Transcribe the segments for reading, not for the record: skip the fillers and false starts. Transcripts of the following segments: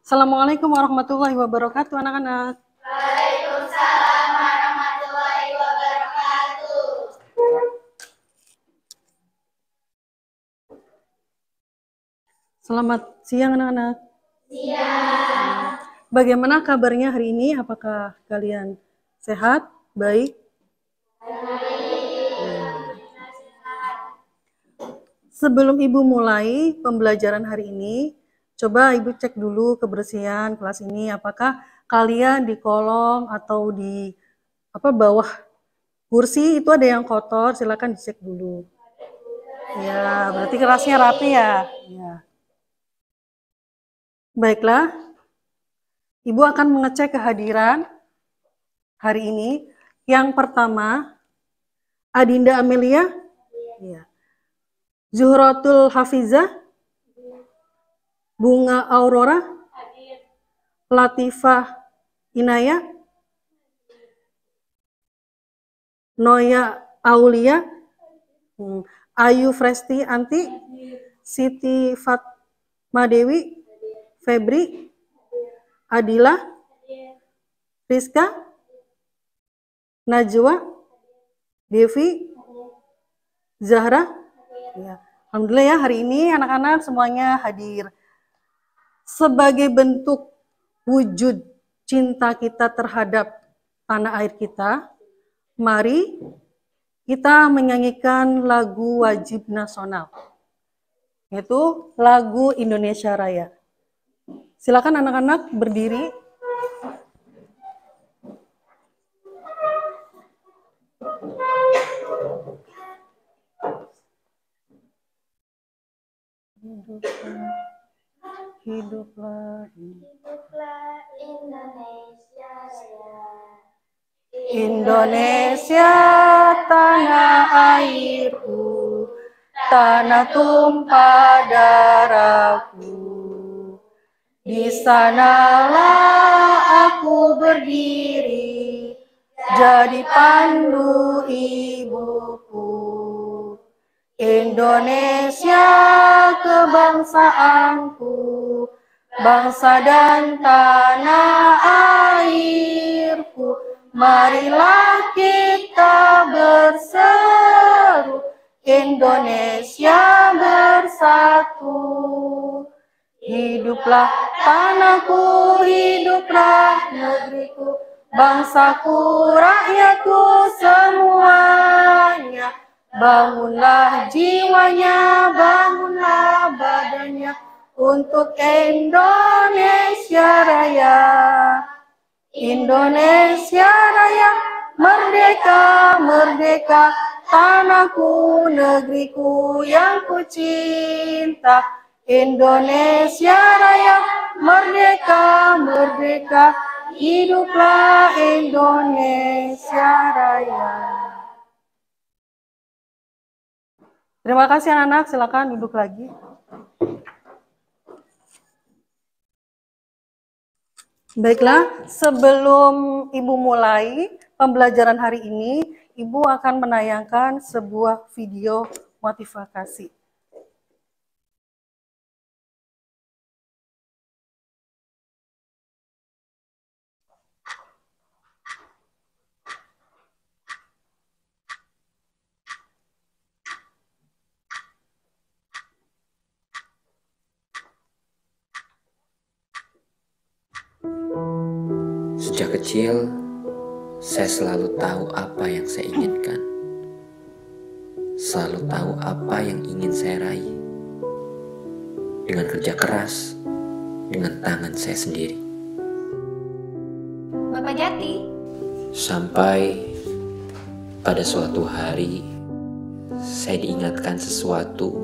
Assalamualaikum warahmatullahi wabarakatuh, anak-anak. Waalaikumsalam warahmatullahi wabarakatuh. Selamat siang, anak-anak. Siang. Bagaimana kabarnya hari ini? Apakah kalian sehat, baik? Sebelum Ibu mulai pembelajaran hari ini, coba Ibu cek dulu kebersihan kelas ini. Apakah kalian di kolong atau di bawah kursi itu ada yang kotor? Silakan dicek dulu. Ya, berarti kelasnya rapi ya. Ya. Baiklah, Ibu akan mengecek kehadiran hari ini. Yang pertama, Adinda Amelia, ya. Zuhratul Hafizah, Bunga Aurora, Latifah Inaya, Noya Aulia, Ayu Fresti Anti, Siti Fatma Dewi, Febri, Adila, Rizka, Najwa, Devi, Zahra. Ya. Alhamdulillah ya, hari ini anak-anak semuanya hadir. Sebagai bentuk wujud cinta kita terhadap tanah air kita, mari kita menyanyikan lagu wajib nasional, yaitu lagu Indonesia Raya. Silakan anak-anak berdiri. Hiduplah Indonesia Raya. Indonesia tanah airku, tanah tumpah darahku. Di sanalah aku berdiri, jadi pandu ibuku. Indonesia kebangsaanku, bangsa dan tanah airku. Marilah kita berseru, Indonesia bersatu. Hiduplah tanahku, hiduplah negeriku, bangsaku, rakyatku semuanya. Bangunlah jiwanya, bangunlah badannya untuk Indonesia Raya. Indonesia Raya, merdeka, merdeka, tanahku, negeriku yang ku cinta. Indonesia Raya, merdeka, merdeka, hiduplah Indonesia Raya. Terima kasih anak-anak, silakan duduk lagi. Baiklah, sebelum Ibu mulai pembelajaran hari ini, Ibu akan menayangkan sebuah video motivasi. Sejak kecil, saya selalu tahu apa yang saya inginkan. Selalu tahu apa yang ingin saya raih. Dengan kerja keras, dengan tangan saya sendiri. Bapak Jati. Sampai pada suatu hari, saya diingatkan sesuatu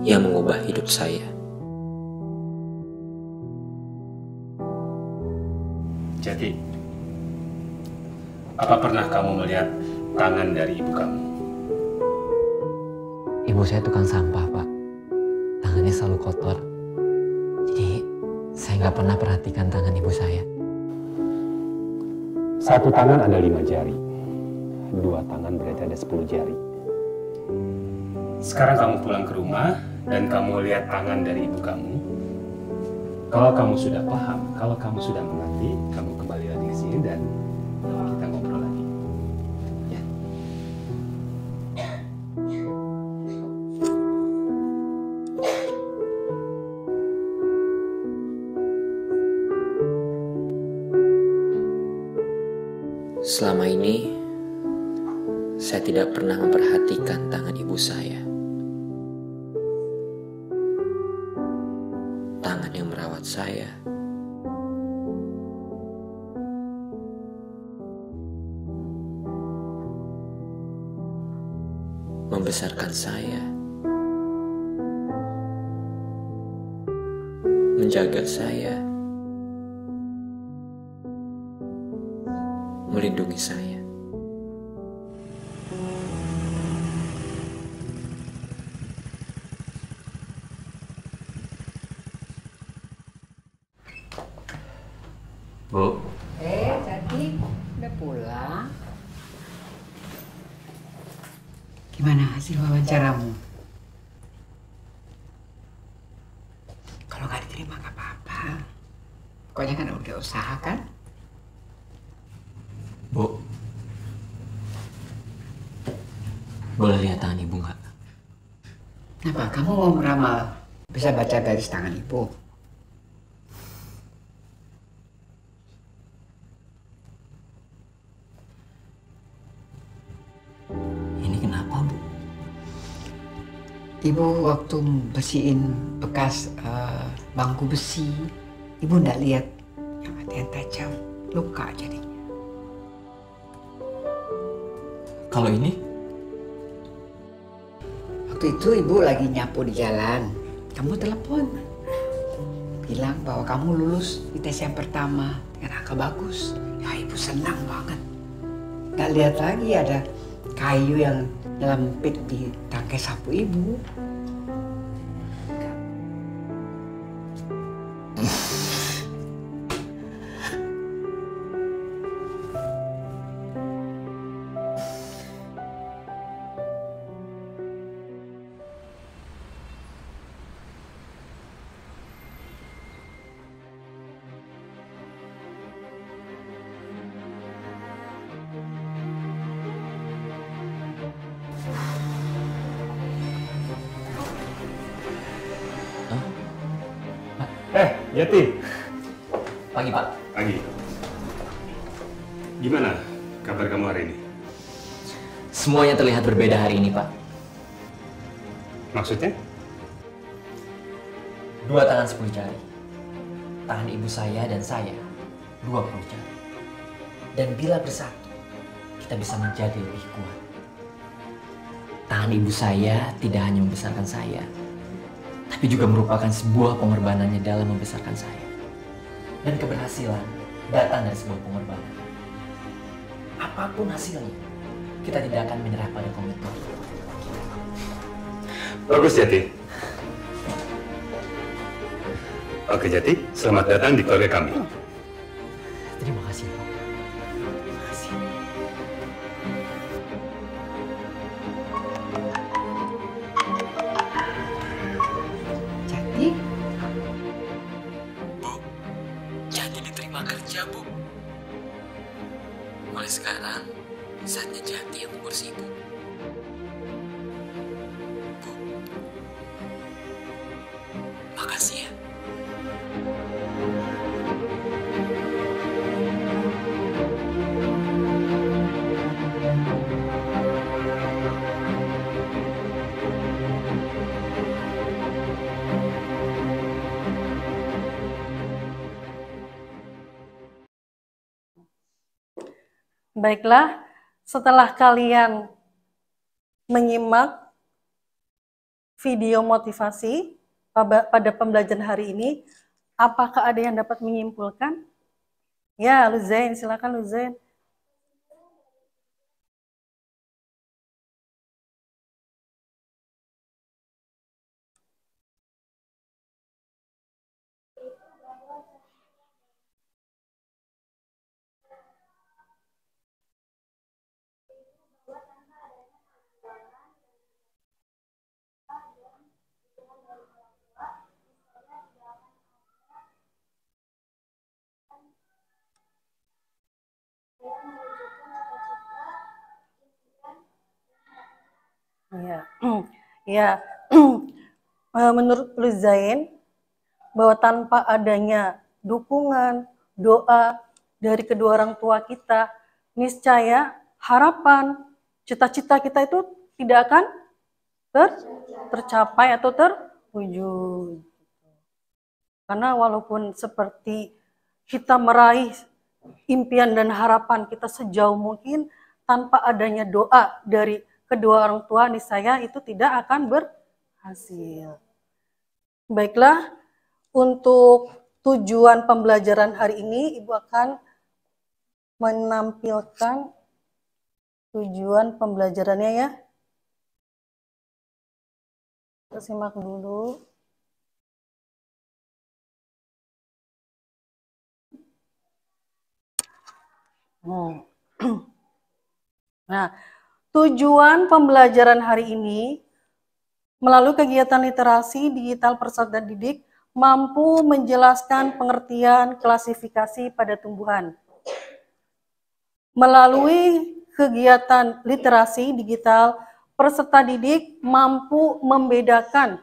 yang mengubah hidup saya. Jati, apa pernah kamu melihat tangan dari ibu kamu? Ibu saya tukang sampah, Pak. Tangannya selalu kotor. Jadi, saya nggak pernah perhatikan tangan ibu saya. Satu tangan ada 5 jari. 2 tangan berarti ada 10 jari. Sekarang kamu pulang ke rumah dan kamu lihat tangan dari ibu kamu. Kalau kamu sudah paham, kalau kamu sudah mengerti, kamu kembali lagi ke sini dan kita ngobrol lagi. Ya. Selama ini, saya tidak pernah memperhatikan tangan ibu saya. Tangan yang merawat saya. Membesarkan saya. Menjaga saya. Melindungi saya. Bu, Jadi udah pulang. Gimana hasil wawancaramu? Kalau nggak diterima nggak apa-apa. Pokoknya kan udah usaha kan? Bu, boleh lihat tangan ibu nggak? Kenapa? Kamu mau meramal bisa baca garis tangan ibu? Ini kenapa, Bu? Ibu waktu bersihin bekas bangku besi, ibu nggak lihat yang ada yang tajam, luka jadinya. Kalau ini? Waktu itu ibu lagi nyapu di jalan, kamu telepon. Bilang bahwa kamu lulus di tes yang pertama dengan angka bagus. Ya ibu senang banget. Gak lihat lagi ada kayu yang nyelempit di tangkai sapu ibu. Yati. Pagi, Pak. Pagi. Gimana kabar kamu hari ini? Semuanya terlihat berbeda hari ini, Pak. Maksudnya? 2 tangan 10 jari. Tangan ibu saya dan saya 20 jari. Dan bila bersatu, kita bisa menjadi lebih kuat. Tangan ibu saya tidak hanya membesarkan saya, tapi juga merupakan sebuah pengorbanannya dalam membesarkan saya. Dan keberhasilan datang dari sebuah pengorbanan. Apapun hasilnya, kita tidak akan menyerah pada komitmen. Bagus, Jati. Oke, Jati. Selamat datang di keluarga kami. Terima kasih, Pak. Terima kasih. Jadi, Bu, Jati diterima kerja, Bu. Mulai sekarang, saatnya Jati yang mengurus ibu. Bu, makasih ya. Baiklah, setelah kalian menyimak video motivasi pada pembelajaran hari ini, apakah ada yang dapat menyimpulkan? Ya, Luzain, silakan Luzain. Ya, ya. Menurut Luzain, bahwa tanpa adanya dukungan, doa dari kedua orang tua kita, niscaya harapan, cita-cita kita itu tidak akan tercapai atau terwujud. Karena walaupun seperti kita meraih impian dan harapan kita sejauh mungkin, tanpa adanya doa dari kedua orang tua, niscaya itu tidak akan berhasil. Baiklah, untuk tujuan pembelajaran hari ini, Ibu akan menampilkan tujuan pembelajarannya ya. Kita simak dulu. Nah, tujuan pembelajaran hari ini melalui kegiatan literasi digital Persada Didik mampu menjelaskan pengertian klasifikasi pada tumbuhan. Melalui kegiatan literasi digital, peserta didik mampu membedakan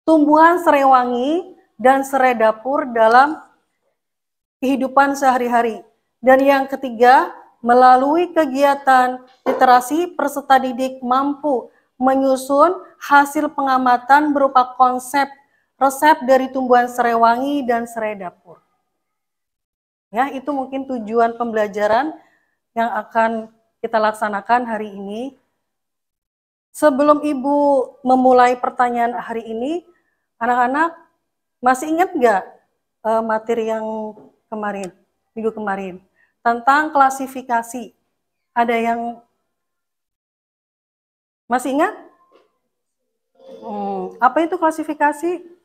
tumbuhan serai wangi dan serai dapur dalam kehidupan sehari-hari. Dan yang ketiga, melalui kegiatan literasi, peserta didik mampu menyusun hasil pengamatan berupa konsep resep dari tumbuhan serai wangi dan serai dapur. Ya, itu mungkin tujuan pembelajaran yang akan kita laksanakan hari ini. Sebelum Ibu memulai pertanyaan hari ini, anak-anak masih ingat nggak materi yang kemarin, minggu kemarin, tentang klasifikasi? Ada yang masih ingat? Apa itu klasifikasi?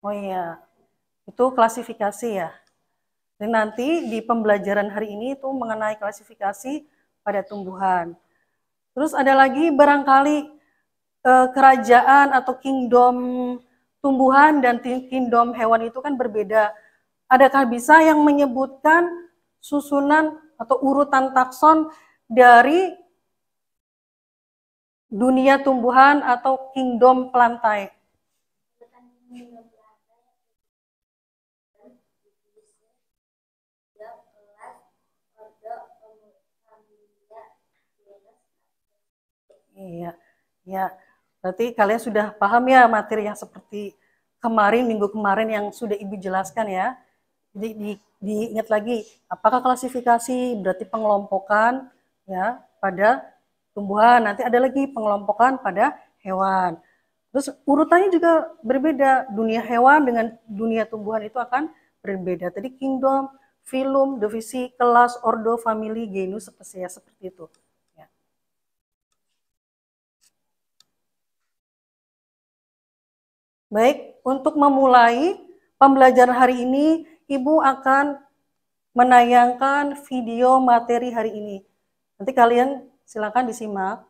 Oh iya, itu klasifikasi ya. Dan nanti di pembelajaran hari ini itu mengenai klasifikasi pada tumbuhan. Terus ada lagi barangkali kerajaan atau kingdom tumbuhan dan kingdom hewan itu kan berbeda. Adakah bisa yang menyebutkan susunan atau urutan takson dari dunia tumbuhan atau kingdom plantae? Iya, ya. Berarti kalian sudah paham ya materi yang seperti kemarin, minggu kemarin yang sudah Ibu jelaskan ya. Jadi diingat lagi, apakah klasifikasi berarti pengelompokan ya pada tumbuhan, nanti ada lagi pengelompokan pada hewan. Terus urutannya juga berbeda, dunia hewan dengan dunia tumbuhan itu akan berbeda. Tadi kingdom, phylum, divisi, kelas, ordo, family, genus, spesies, seperti itu. Baik, untuk memulai pembelajaran hari ini, Ibu akan menayangkan video materi hari ini. Nanti kalian silakan disimak.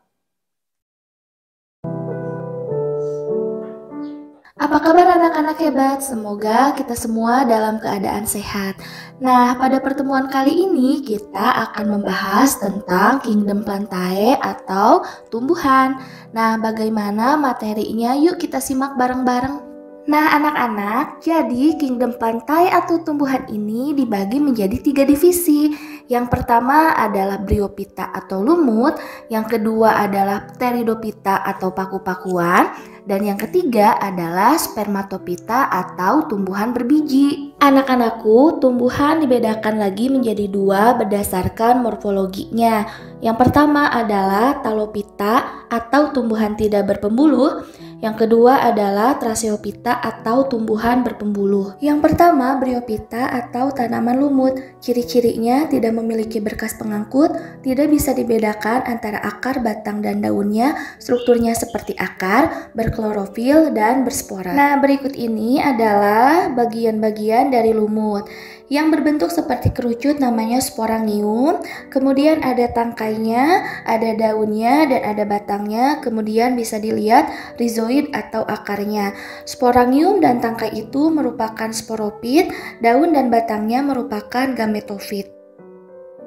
Apa kabar anak-anak hebat? Semoga kita semua dalam keadaan sehat. Nah, pada pertemuan kali ini kita akan membahas tentang kingdom plantae atau tumbuhan. Nah, bagaimana materinya? Yuk kita simak bareng-bareng. Nah, anak-anak, jadi kingdom plantae atau tumbuhan ini dibagi menjadi 3 divisi. Yang pertama adalah Bryophyta atau lumut, yang kedua adalah Pteridophyta atau paku-pakuan, dan yang ketiga adalah Spermatophyta atau tumbuhan berbiji. Anak-anakku, tumbuhan dibedakan lagi menjadi 2 berdasarkan morfologinya. Yang pertama adalah Talophyta atau tumbuhan tidak berpembuluh. Yang kedua adalah Tracheophyta atau tumbuhan berpembuluh. Yang pertama, Bryophyta atau tanaman lumut. Ciri-cirinya tidak memiliki berkas pengangkut, tidak bisa dibedakan antara akar, batang, dan daunnya. Strukturnya seperti akar, berklorofil, dan berspora. Nah, berikut ini adalah bagian-bagian dari lumut. yang berbentuk seperti kerucut namanya sporangium, kemudian ada tangkainya, ada daunnya, dan ada batangnya, kemudian bisa dilihat rizoid atau akarnya. Sporangium dan tangkai itu merupakan sporopit, daun dan batangnya merupakan gametofit.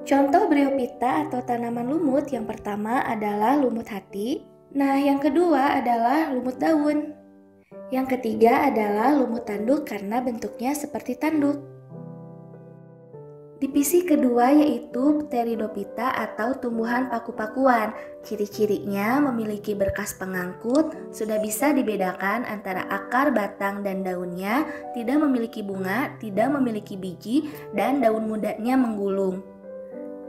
Contoh bryophyta atau tanaman lumut yang pertama adalah lumut hati, nah yang kedua adalah lumut daun, yang ketiga adalah lumut tanduk karena bentuknya seperti tanduk. Divisi kedua yaitu Pteridophyta atau tumbuhan paku-pakuan. Ciri-cirinya memiliki berkas pengangkut, sudah bisa dibedakan antara akar, batang, dan daunnya, tidak memiliki bunga, tidak memiliki biji, dan daun mudanya menggulung.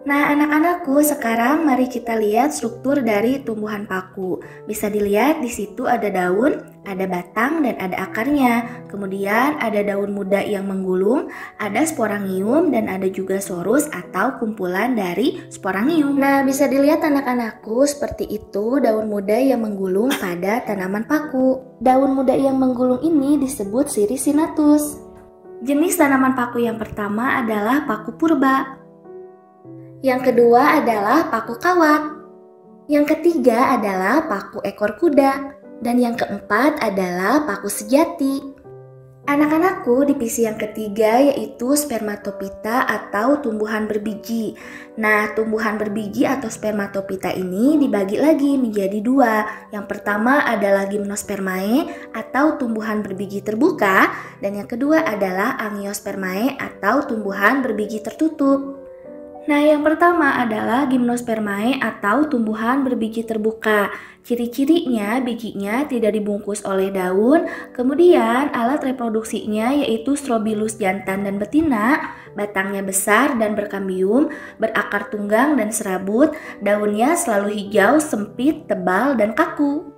Nah anak-anakku, sekarang mari kita lihat struktur dari tumbuhan paku. Bisa dilihat di situ ada daun, ada batang, dan ada akarnya. Kemudian ada daun muda yang menggulung, ada sporangium, dan ada juga sorus atau kumpulan dari sporangium. Nah bisa dilihat anak-anakku, seperti itu daun muda yang menggulung pada tanaman paku. Daun muda yang menggulung ini disebut Siricinatus. Jenis tanaman paku yang pertama adalah paku purba. Yang kedua adalah paku kawat. Yang ketiga adalah paku ekor kuda. Dan yang keempat adalah paku sejati. Anak-anakku, divisi yang ketiga yaitu Spermatophyta atau tumbuhan berbiji. Nah, tumbuhan berbiji atau Spermatophyta ini dibagi lagi menjadi dua. Yang pertama adalah Gymnospermae atau tumbuhan berbiji terbuka. Dan yang kedua adalah Angiospermae atau tumbuhan berbiji tertutup. Nah, yang pertama adalah Gymnospermae atau tumbuhan berbiji terbuka. Ciri-cirinya bijinya tidak dibungkus oleh daun, kemudian alat reproduksinya yaitu strobilus jantan dan betina, batangnya besar dan berkambium, berakar tunggang dan serabut, daunnya selalu hijau, sempit, tebal, dan kaku.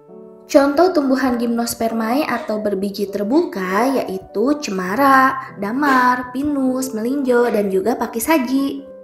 Contoh tumbuhan Gymnospermae atau berbiji terbuka yaitu cemara, damar, pinus, melinjo, dan juga pakis haji.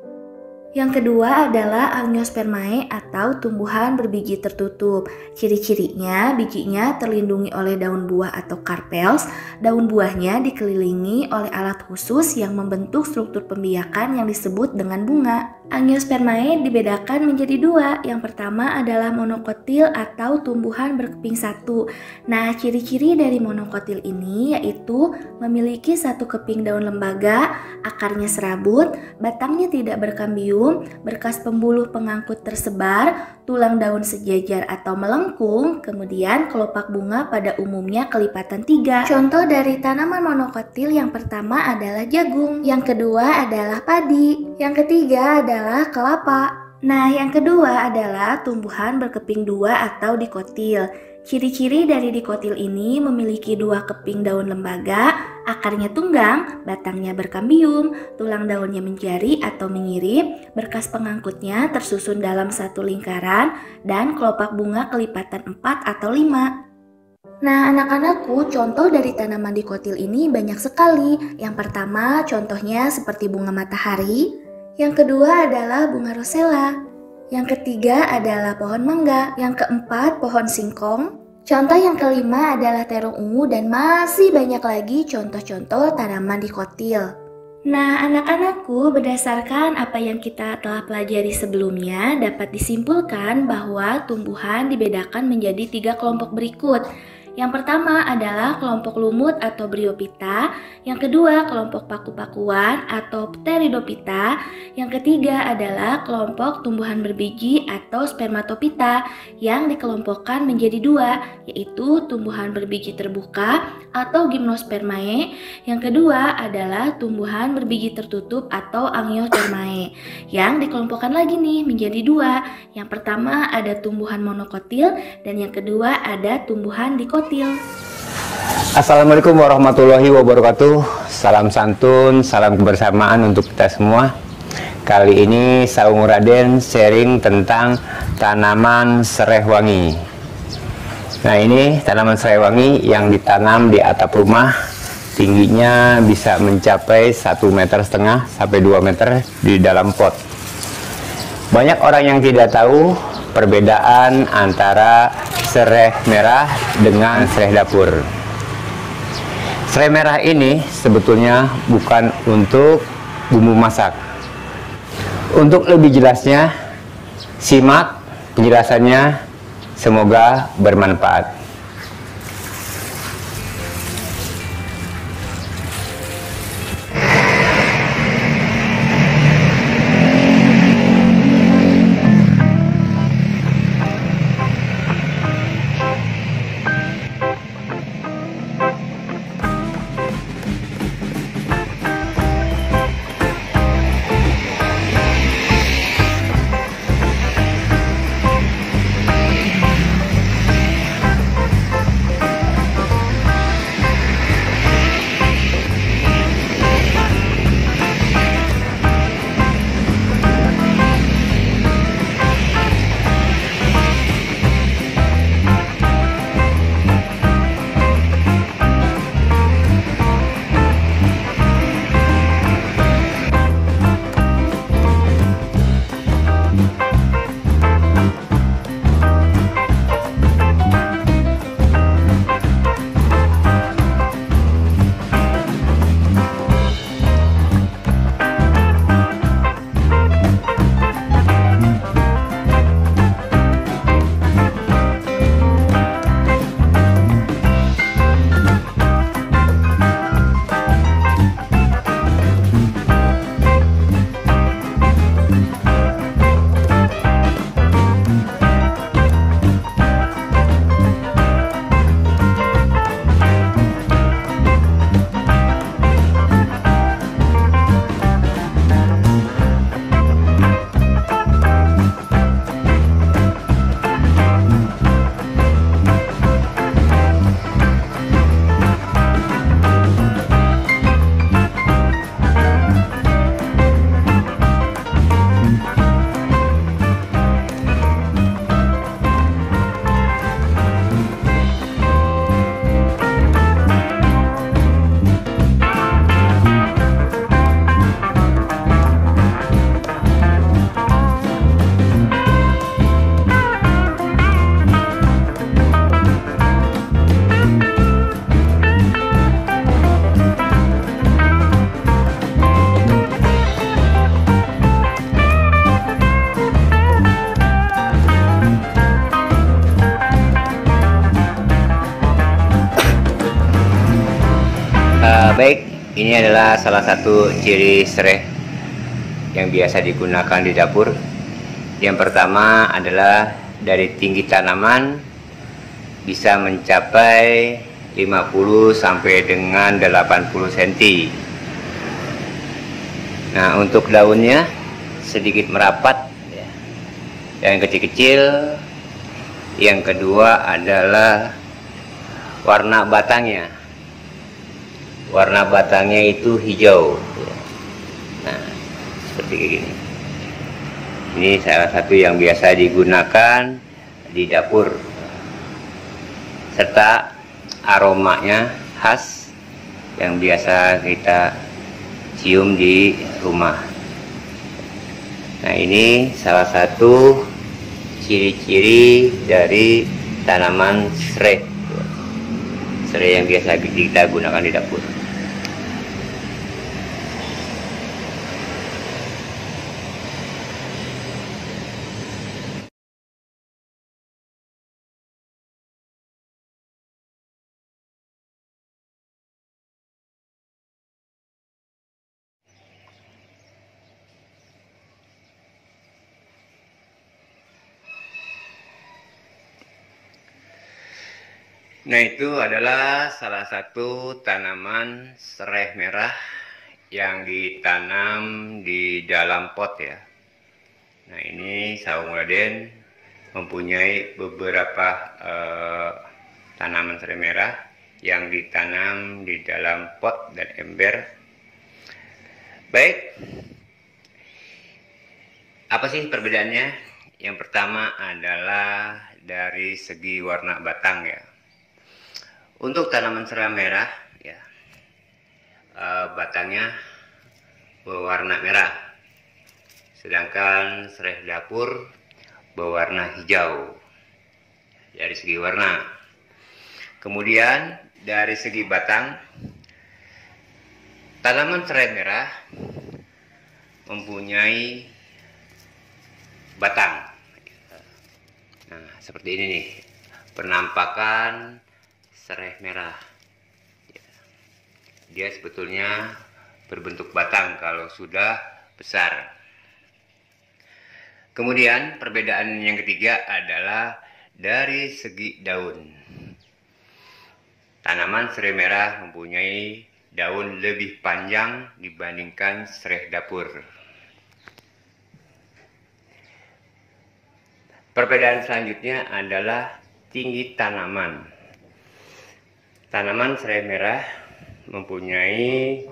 Yang kedua adalah Angiospermae atau tumbuhan berbiji tertutup. Ciri-cirinya bijinya terlindungi oleh daun buah atau karpels. Daun buahnya dikelilingi oleh alat khusus yang membentuk struktur pembiakan yang disebut dengan bunga. Angiospermae dibedakan menjadi dua. Yang pertama adalah monokotil atau tumbuhan berkeping satu. Nah, ciri-ciri dari monokotil ini yaitu memiliki satu keping daun lembaga, akarnya serabut, batangnya tidak berkambium, berkas pembuluh pengangkut tersebar, tulang daun sejajar atau melengkung, kemudian kelopak bunga pada umumnya kelipatan 3. Contoh dari tanaman monokotil yang pertama adalah jagung, yang kedua adalah padi, yang ketiga adalah kelapa. Nah, yang kedua adalah tumbuhan berkeping dua atau dikotil. Ciri-ciri dari dikotil ini memiliki dua keping daun lembaga, akarnya tunggang, batangnya berkambium, tulang daunnya menjari atau mengirip, berkas pengangkutnya tersusun dalam satu lingkaran, dan kelopak bunga kelipatan 4 atau 5. Nah, anak-anakku, contoh dari tanaman dikotil ini banyak sekali. Yang pertama, contohnya seperti bunga matahari. Yang kedua adalah bunga rosella. Yang ketiga adalah pohon mangga. Yang keempat, pohon singkong. Contoh yang kelima adalah terong ungu, dan masih banyak lagi contoh-contoh tanaman dikotil. Nah, anak-anakku, berdasarkan apa yang kita telah pelajari sebelumnya, dapat disimpulkan bahwa tumbuhan dibedakan menjadi 3 kelompok berikut. Yang pertama adalah kelompok lumut atau Bryophyta, yang kedua kelompok paku-pakuan atau Pteridophyta, yang ketiga adalah kelompok tumbuhan berbiji atau Spermatophyta yang dikelompokkan menjadi 2, yaitu tumbuhan berbiji terbuka atau Gymnospermae, yang kedua adalah tumbuhan berbiji tertutup atau Angiospermae yang dikelompokkan lagi nih menjadi 2. Yang pertama ada tumbuhan monokotil dan yang kedua ada tumbuhan dikotil. Assalamualaikum warahmatullahi wabarakatuh. Salam santun, salam kebersamaan untuk kita semua. Kali ini Saung Raden sharing tentang tanaman serai wangi. Nah, ini tanaman serai wangi yang ditanam di atap rumah. Tingginya bisa mencapai 1,5 meter sampai 2 meter di dalam pot. Banyak orang yang tidak tahu perbedaan antara serai merah dengan serai dapur. Serai merah ini sebetulnya bukan untuk bumbu masak. Untuk lebih jelasnya, simak penjelasannya, semoga bermanfaat. Baik, ini adalah salah satu ciri serai yang biasa digunakan di dapur. Yang pertama adalah dari tinggi tanaman bisa mencapai 50 sampai dengan 80 cm. Nah, untuk daunnya sedikit merapat ya, dan kecil-kecil. Yang kedua adalah warna batangnya. Warna batangnya itu hijau. Nah, seperti ini. Ini salah satu yang biasa digunakan di dapur. Serta aromanya khas yang biasa kita cium di rumah. Nah, ini salah satu ciri-ciri dari tanaman serai. Serai yang biasa kita gunakan di dapur. Nah, itu adalah salah satu tanaman serai merah yang ditanam di dalam pot ya. Nah, ini Saung Raden mempunyai beberapa tanaman serai merah yang ditanam di dalam pot dan ember. Baik, apa sih perbedaannya? Yang pertama adalah dari segi warna batang ya. Untuk tanaman serai merah, ya, batangnya berwarna merah, sedangkan serai dapur berwarna hijau dari segi warna. Kemudian dari segi batang, tanaman serai merah mempunyai batang. Nah, seperti ini nih penampakan serai merah. Dia sebetulnya berbentuk batang kalau sudah besar. Kemudian perbedaan yang ketiga adalah dari segi daun. Tanaman serai merah mempunyai daun lebih panjang dibandingkan serai dapur. Perbedaan selanjutnya adalah tinggi tanaman. Tanaman serai merah mempunyai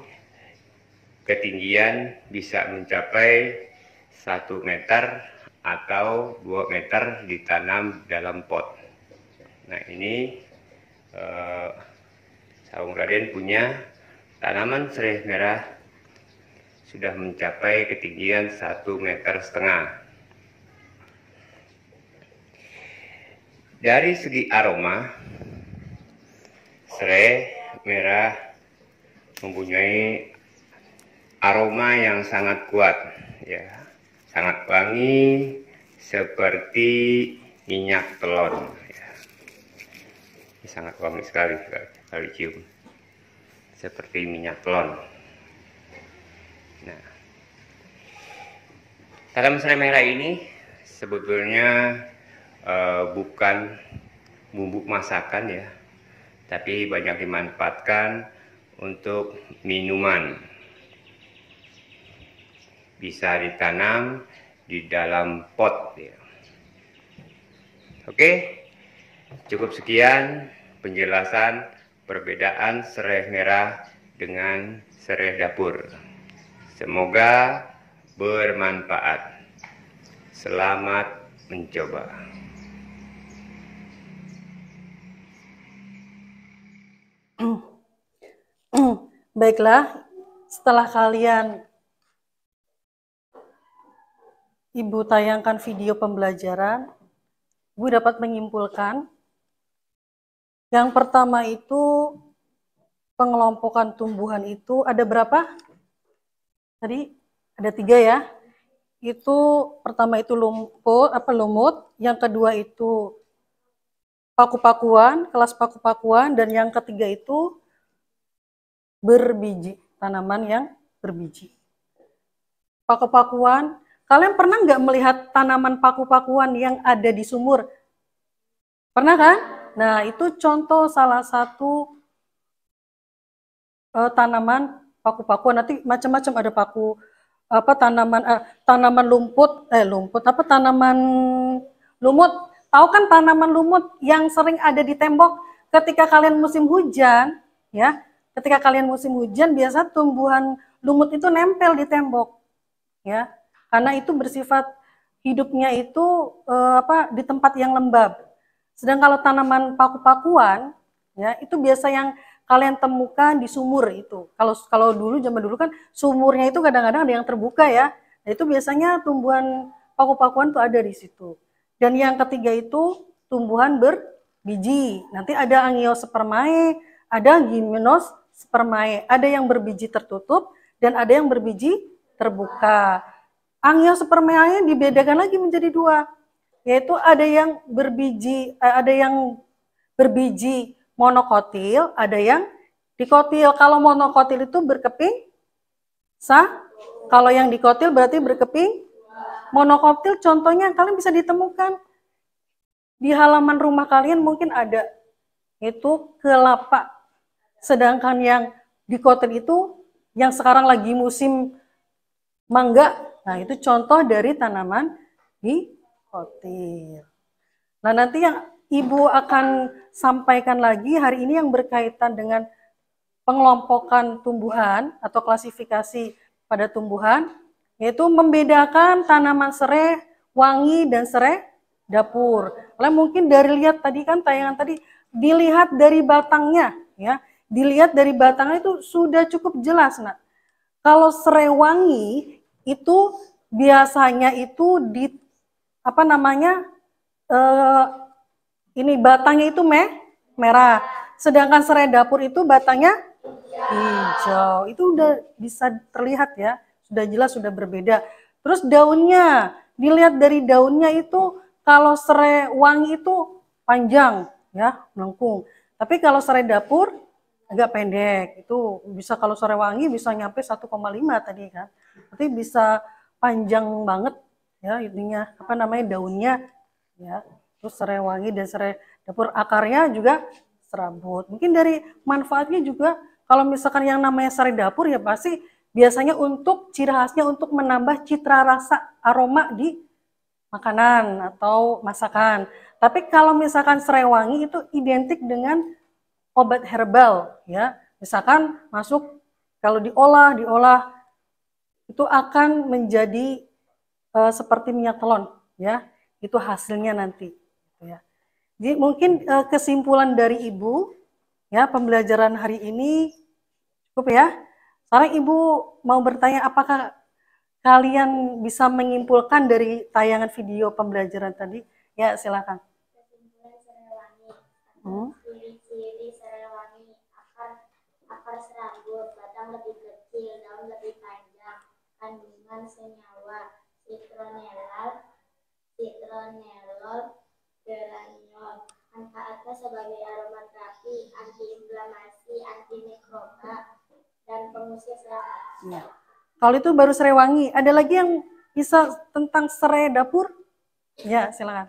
ketinggian bisa mencapai 1 meter atau 2 meter ditanam dalam pot. Nah, ini Saung Raden punya tanaman serai merah sudah mencapai ketinggian 1,5 meter. Dari segi aroma, serai merah mempunyai aroma yang sangat kuat, ya, sangat wangi seperti minyak telon. Ya. Ini sangat wangi sekali kalau dicium, seperti minyak telon. Nah, tanaman serai merah ini sebetulnya bukan bumbu masakan, ya, tapi banyak dimanfaatkan untuk minuman. Bisa ditanam di dalam pot, ya. Oke, cukup sekian penjelasan perbedaan serai merah dengan serai dapur. Semoga bermanfaat. Selamat mencoba. Baiklah, setelah kalian Ibu tayangkan video pembelajaran, Ibu dapat menyimpulkan yang pertama itu pengelompokan tumbuhan itu ada berapa? Tadi ada 3, ya. Itu pertama itu lumut, yang kedua itu paku-pakuan, kelas paku-pakuan, dan yang ketiga itu berbiji, tanaman yang berbiji. Paku-pakuan, kalian pernah nggak melihat tanaman paku-pakuan yang ada di sumur? Pernah kan? Nah, itu contoh salah satu tanaman paku-pakuan. Nanti macam-macam ada paku tanaman tanaman lumut. Tahu kan tanaman lumut yang sering ada di tembok ketika kalian musim hujan, ya? Ketika kalian musim hujan, biasa tumbuhan lumut itu nempel di tembok, ya, karena itu bersifat hidupnya itu di tempat yang lembab. Sedang kalau tanaman paku-pakuan, ya, itu biasa yang kalian temukan di sumur itu. Kalau zaman dulu kan sumurnya itu kadang-kadang ada yang terbuka, ya. Nah, itu biasanya tumbuhan paku-pakuan tuh ada di situ. Dan yang ketiga itu tumbuhan berbiji. Nanti ada Angiospermae, ada Gymnospermae. Ada yang berbiji tertutup dan ada yang berbiji terbuka. Angiospermae dibedakan lagi menjadi 2, yaitu ada yang berbiji monokotil, ada yang dikotil. Kalau monokotil itu berkeping sah, kalau yang dikotil berarti berkeping monokotil. Contohnya kalian bisa ditemukan di halaman rumah kalian, mungkin ada, itu kelapa. Sedangkan yang dikotil itu yang sekarang lagi musim mangga. Nah, itu contoh dari tanaman dikotil. Nah, nanti yang Ibu akan sampaikan lagi hari ini yang berkaitan dengan pengelompokan tumbuhan atau klasifikasi pada tumbuhan, yaitu membedakan tanaman serai wangi dan serai dapur. Kalian mungkin dari lihat tadi kan tayangan tadi, dilihat dari batangnya, ya. Dilihat dari batangnya itu sudah cukup jelas, nak. Kalau serai wangi itu biasanya itu di ini batangnya itu merah. Sedangkan serai dapur itu batangnya hijau. Itu udah bisa terlihat, ya. sudah jelas sudah berbeda. Terus daunnya, dilihat dari daunnya itu kalau serai wangi itu panjang ya, melengkung. Tapi kalau serai dapur agak pendek. Itu bisa kalau serai wangi bisa nyampe 1,5 tadi kan. Berarti bisa panjang banget ya ininya apa namanya daunnya ya. Terus serai wangi dan serai dapur akarnya juga serabut. Mungkin dari manfaatnya juga kalau misalkan yang namanya serai dapur ya pasti biasanya untuk ciri khasnya untuk menambah citra rasa aroma di makanan atau masakan. Tapi kalau misalkan serai wangi itu identik dengan obat herbal ya. Misalkan masuk kalau diolah itu akan menjadi seperti minyak telon ya. Itu hasilnya nanti ya. Jadi mungkin kesimpulan dari Ibu ya pembelajaran hari ini cukup ya. Sekarang Ibu mau bertanya apakah kalian bisa menyimpulkan dari tayangan video pembelajaran tadi? Ya, silakan. Ciri-ciri serai wangi, akar serabut, batang lebih kecil, daun lebih panjang, kandungan senyawa, citronellol, geraniol. Manfaatnya sebagai aromaterapi, antiinflamasi, antimikroba, dan pengusir serangan. Ya. Kalau itu baru serai wangi. Ada lagi yang bisa tentang serai dapur? Ya, silakan.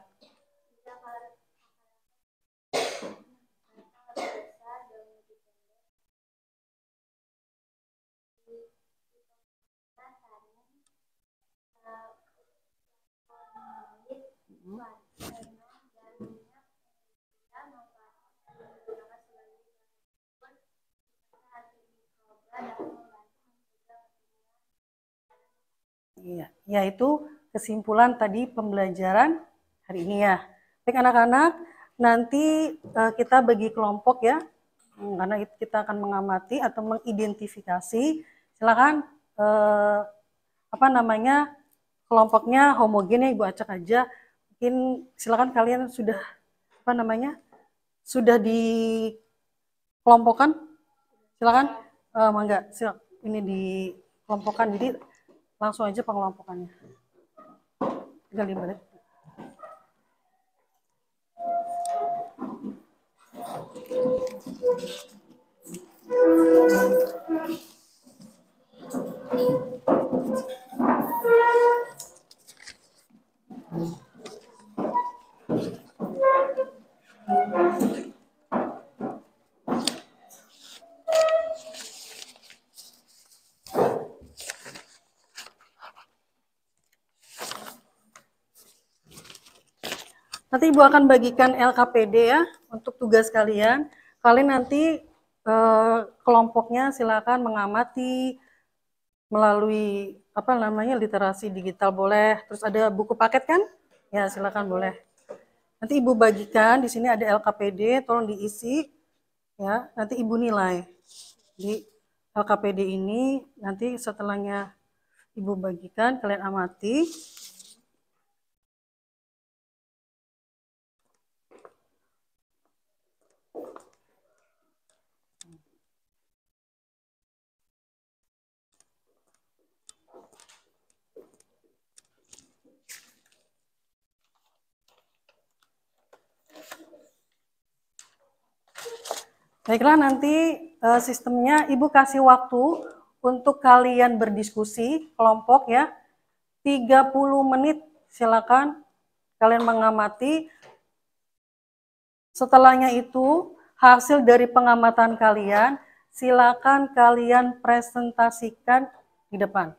Iya, yaitu kesimpulan tadi pembelajaran hari ini ya. Baik anak-anak, nanti kita bagi kelompok ya, karena kita akan mengamati atau mengidentifikasi. Silakan apa namanya kelompoknya homogen ya Ibu acak aja. Mungkin silakan kalian sudah apa namanya sudah dikelompokkan. Silakan, mangga, silakan ini dikelompokkan. Jadi langsung aja pengelompokannya. Tinggal dibalik. Nanti Ibu akan bagikan LKPD ya untuk tugas kalian. Kalian nanti kelompoknya silakan mengamati melalui apa namanya literasi digital boleh. Terus ada buku paket kan? Ya silakan boleh. Nanti Ibu bagikan di sini ada LKPD, tolong diisi ya. Nanti Ibu nilai di LKPD ini. Nanti setelahnya Ibu bagikan, kalian amati. Baiklah, nanti sistemnya Ibu kasih waktu untuk kalian berdiskusi kelompok ya. 30 menit silakan kalian mengamati. Setelahnya itu hasil dari pengamatan kalian silakan kalian presentasikan di depan.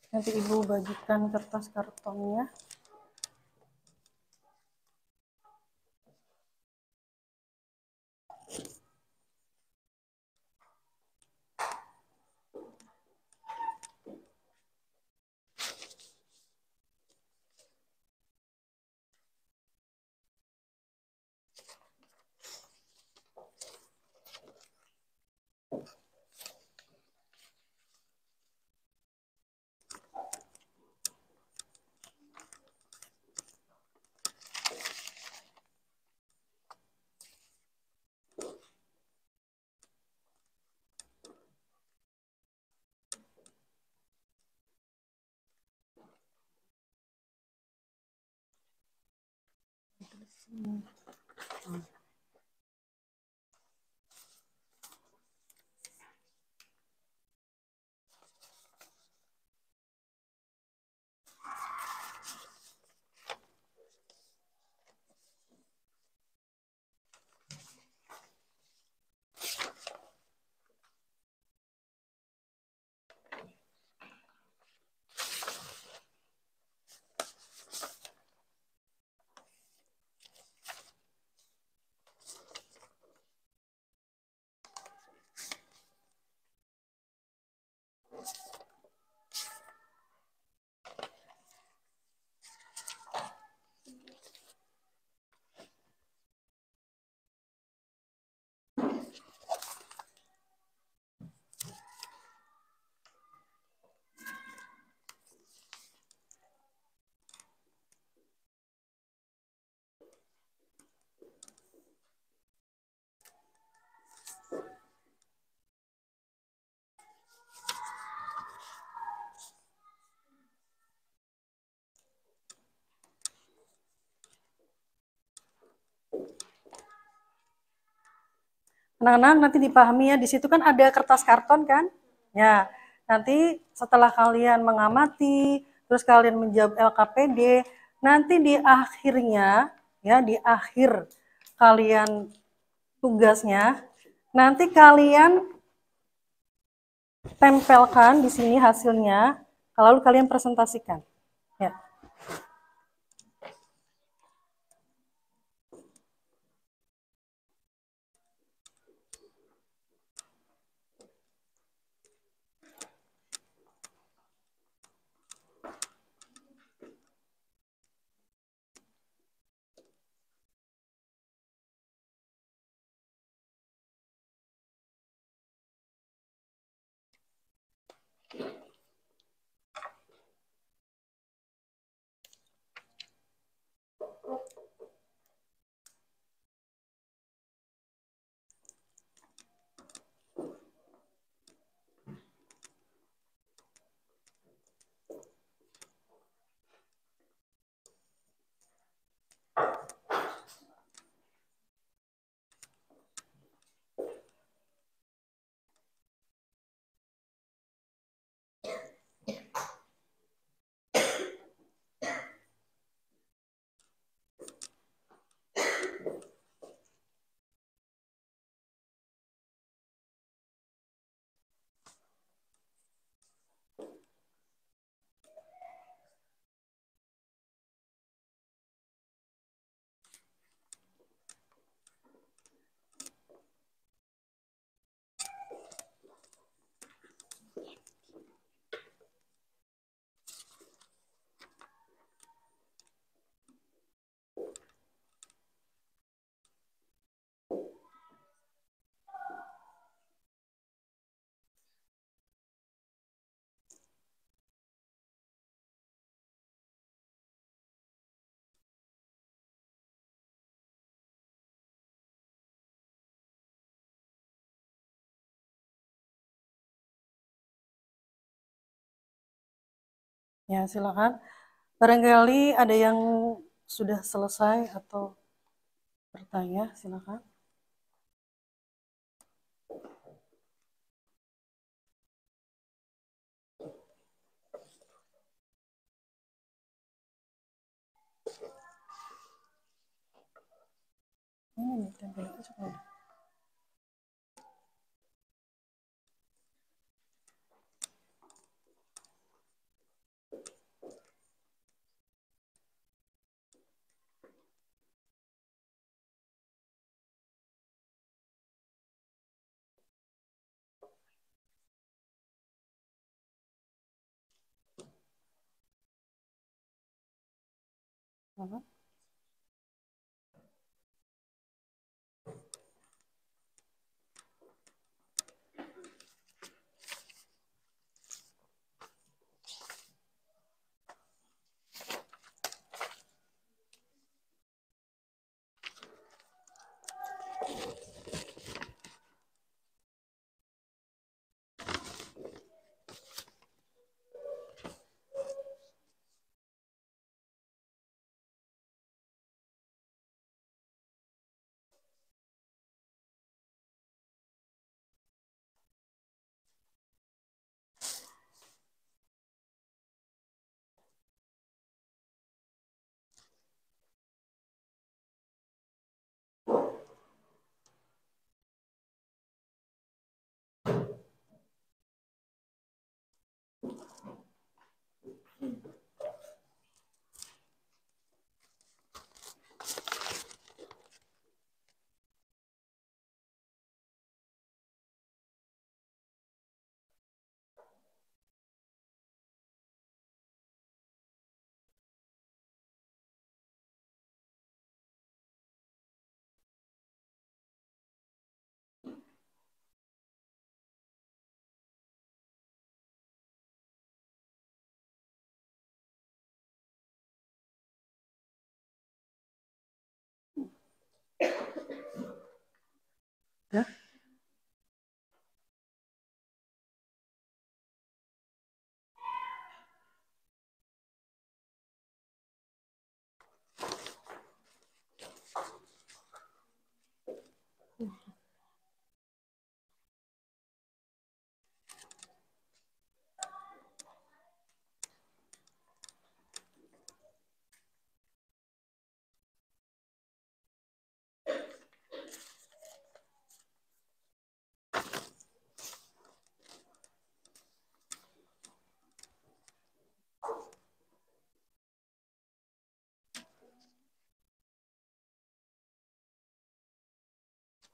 Nanti Ibu bagikan kertas kartonnya. Anak-anak nanti dipahami ya, di situ kan ada kertas karton kan? Ya, nanti setelah kalian mengamati, terus kalian menjawab LKPD, nanti di akhirnya, ya di akhir kalian tugasnya, nanti kalian tempelkan di sini hasilnya, lalu kalian presentasikan. Ya. Ya, silakan. Barangkali ada yang sudah selesai atau bertanya, silakan. Ini tempel itu sudah. Ya.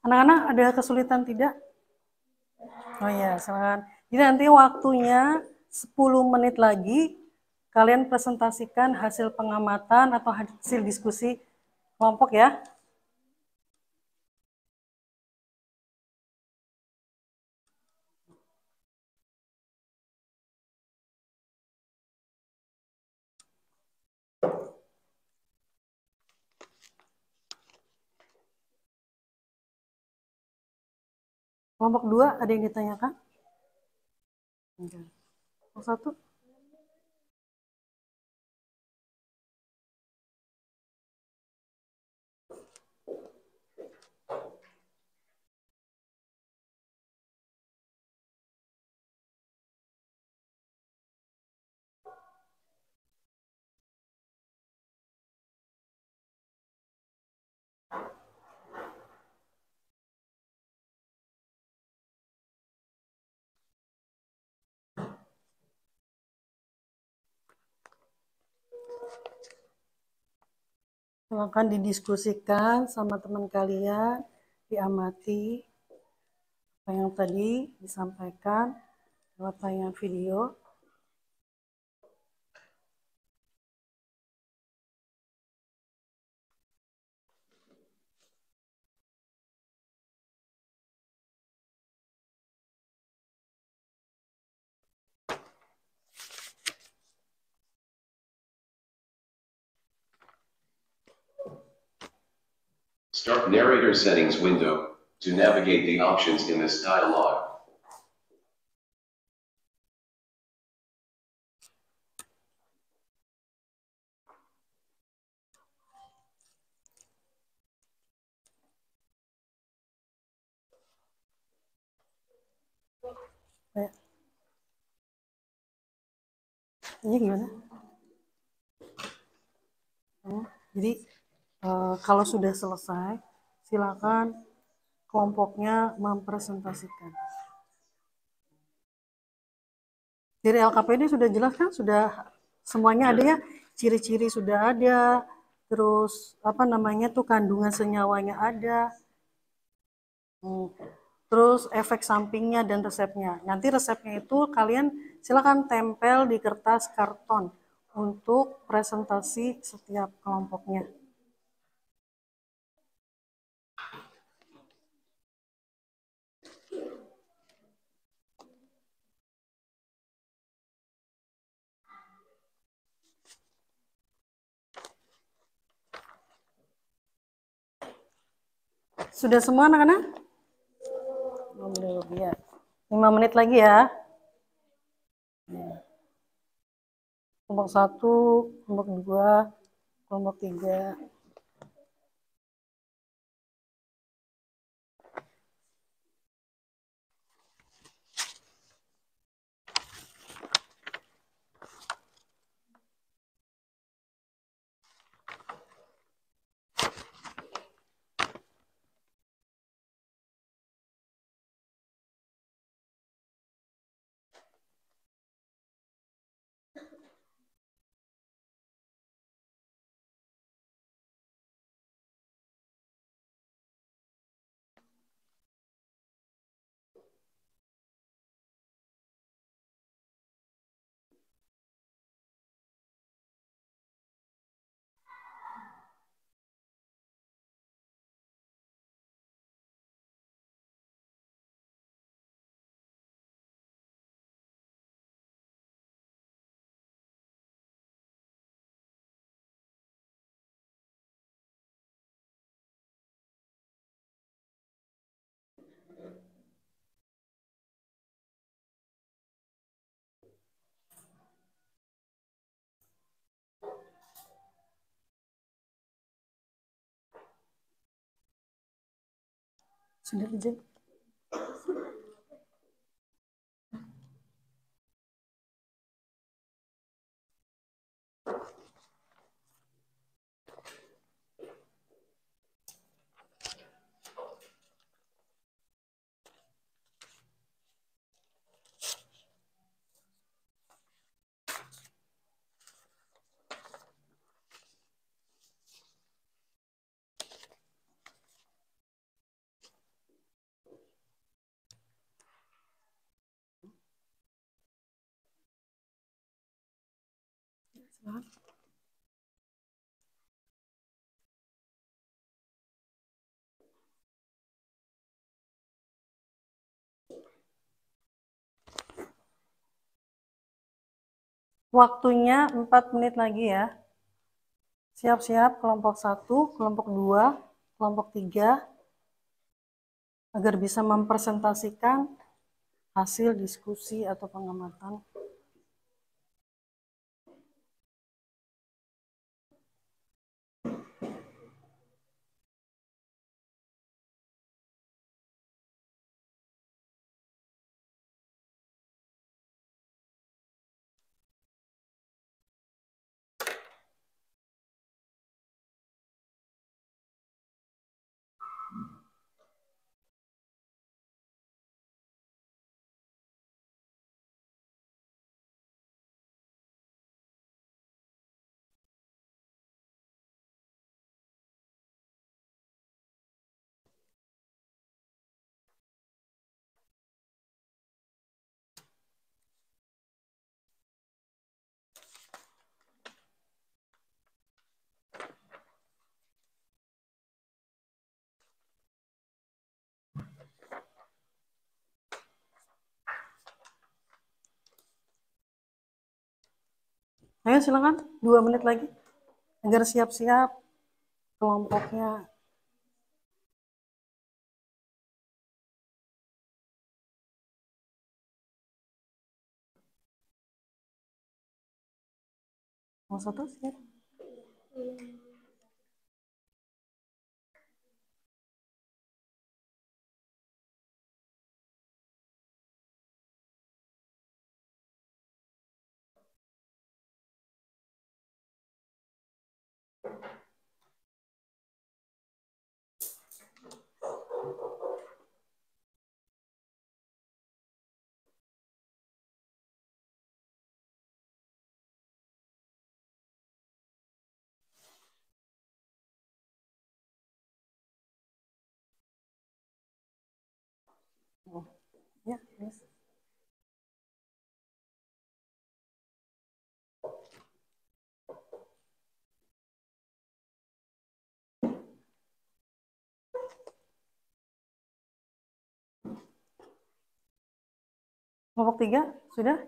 Anak-anak ada kesulitan tidak? Oh ya, silakan. Jadi nanti waktunya 10 menit lagi kalian presentasikan hasil pengamatan atau hasil diskusi kelompok ya. Kelompok 2 ada yang ditanyakan? Enggak. Kelompok 1? Silakan didiskusikan sama teman kalian, diamati apa yang tadi disampaikan lewat tayangan video. Start narrator settings window to navigate the options in this dialog. Ini gimana? Jadi kalau sudah selesai, silakan kelompoknya mempresentasikan. Dari LKPD sudah jelas kan? Sudah semuanya ada ya? Ciri-ciri sudah ada, terus apa namanya tuh kandungan senyawanya ada, terus efek sampingnya dan resepnya. Nanti resepnya itu kalian silakan tempel di kertas karton untuk presentasi setiap kelompoknya. Sudah semua anak-anak? Belum, ya. 5 menit lagi ya. Kelompok 1, kelompok 2, kelompok 3. Sudah kerja? Waktunya 4 menit lagi ya. Siap-siap kelompok 1, kelompok 2, kelompok 3 agar bisa mempresentasikan hasil diskusi atau pengamatan. Ayo silakan, 2 menit lagi agar siap-siap kelompoknya. Mau satu siap? Oh, ya, yes. Kelompok 3 sudah?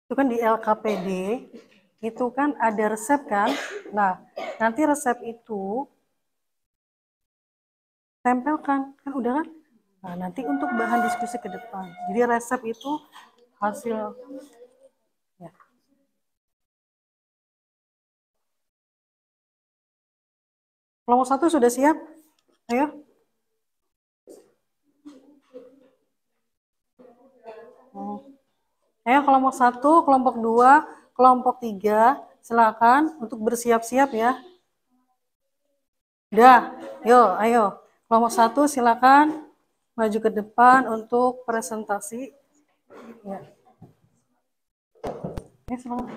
Itu kan di LKPD itu kan ada resep kan. Nah, nanti resep itu tempelkan, kan udah kan? Nah, nanti untuk bahan diskusi ke depan. Jadi resep itu hasil ya. Kelompok 1 sudah siap? Ayo. Ayo kelompok 1, kelompok 2, kelompok 3, silakan untuk bersiap-siap ya. Udah, yuk, ayo. Kelompok 1 silakan maju ke depan untuk presentasi. Ya. Ya, silakan.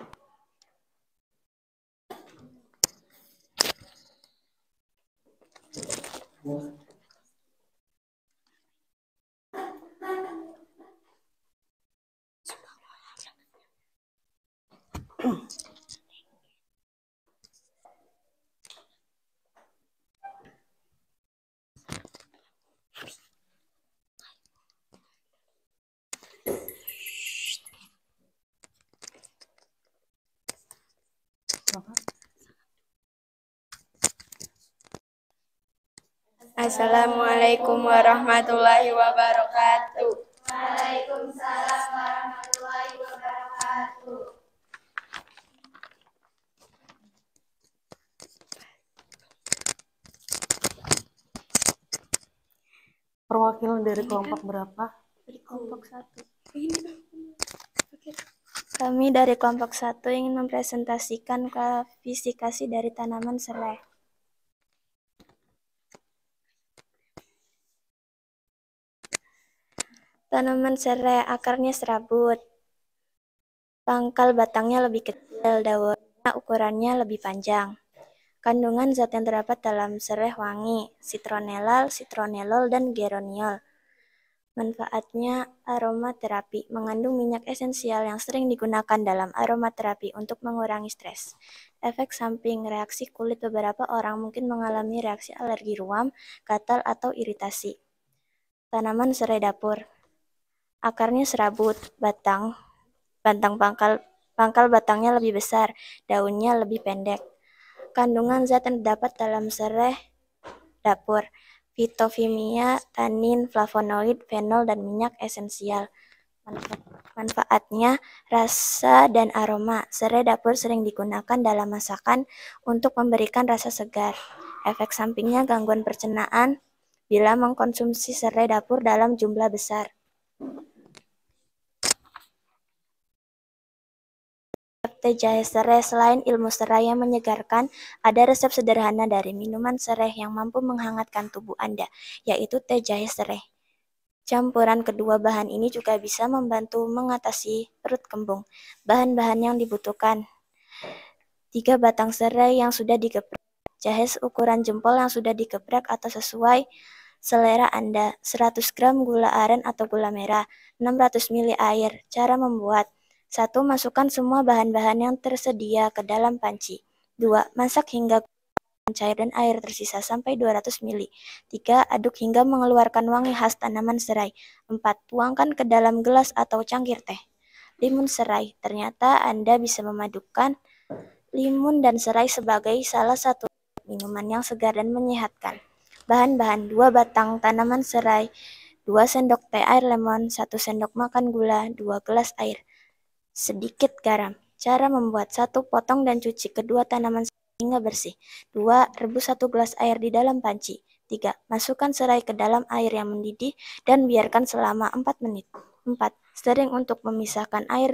Assalamualaikum warahmatullahi wabarakatuh. Waalaikumsalam warahmatullahi wabarakatuh. Perwakilan dari kelompok berapa? Dari kelompok 1. Kami dari kelompok 1 ingin mempresentasikan klasifikasi dari tanaman serai. Tanaman serai akarnya serabut. Pangkal batangnya lebih kecil, daunnya ukurannya lebih panjang. Kandungan zat yang terdapat dalam serai wangi, citronellal, dan geraniol. Manfaatnya aromaterapi, mengandung minyak esensial yang sering digunakan dalam aromaterapi untuk mengurangi stres. Efek samping reaksi kulit, beberapa orang mungkin mengalami reaksi alergi ruam, gatal, atau iritasi. Tanaman serai dapur. Akarnya serabut, pangkal batangnya lebih besar, daunnya lebih pendek. Kandungan zat yang terdapat dalam serai dapur: fitofimia, tanin, flavonoid, fenol, dan minyak esensial. Manfaatnya rasa dan aroma. Serai dapur sering digunakan dalam masakan untuk memberikan rasa segar. Efek sampingnya gangguan pencernaan bila mengkonsumsi serai dapur dalam jumlah besar. Teh jahe serai. Selain ilmu serai yang menyegarkan, ada resep sederhana dari minuman serai yang mampu menghangatkan tubuh Anda, yaitu teh jahe serai. Campuran kedua bahan ini juga bisa membantu mengatasi perut kembung. Bahan-bahan yang dibutuhkan: 3 batang serai yang sudah digeprek, jahe ukuran jempol yang sudah digeprek atau sesuai selera Anda, 100 gram gula aren atau gula merah, 600 ml air. Cara membuat: 1. Masukkan semua bahan-bahan yang tersedia ke dalam panci. 2. Masak hingga cair dan air tersisa sampai 200 ml. 3. Aduk hingga mengeluarkan wangi khas tanaman serai. 4. Tuangkan ke dalam gelas atau cangkir teh. Limun serai. Ternyata Anda bisa memadukan limun dan serai sebagai salah satu minuman yang segar dan menyehatkan. Bahan-bahan: 2 batang tanaman serai, 2 sendok teh air lemon, 1 sendok makan gula, 2 gelas air, sedikit garam. Cara membuat: 1. Potong dan cuci kedua tanaman serai hingga bersih. 2. Rebus 1 gelas air di dalam panci. 3. Masukkan serai ke dalam air yang mendidih dan biarkan selama 4 menit. 4. Sering untuk memisahkan air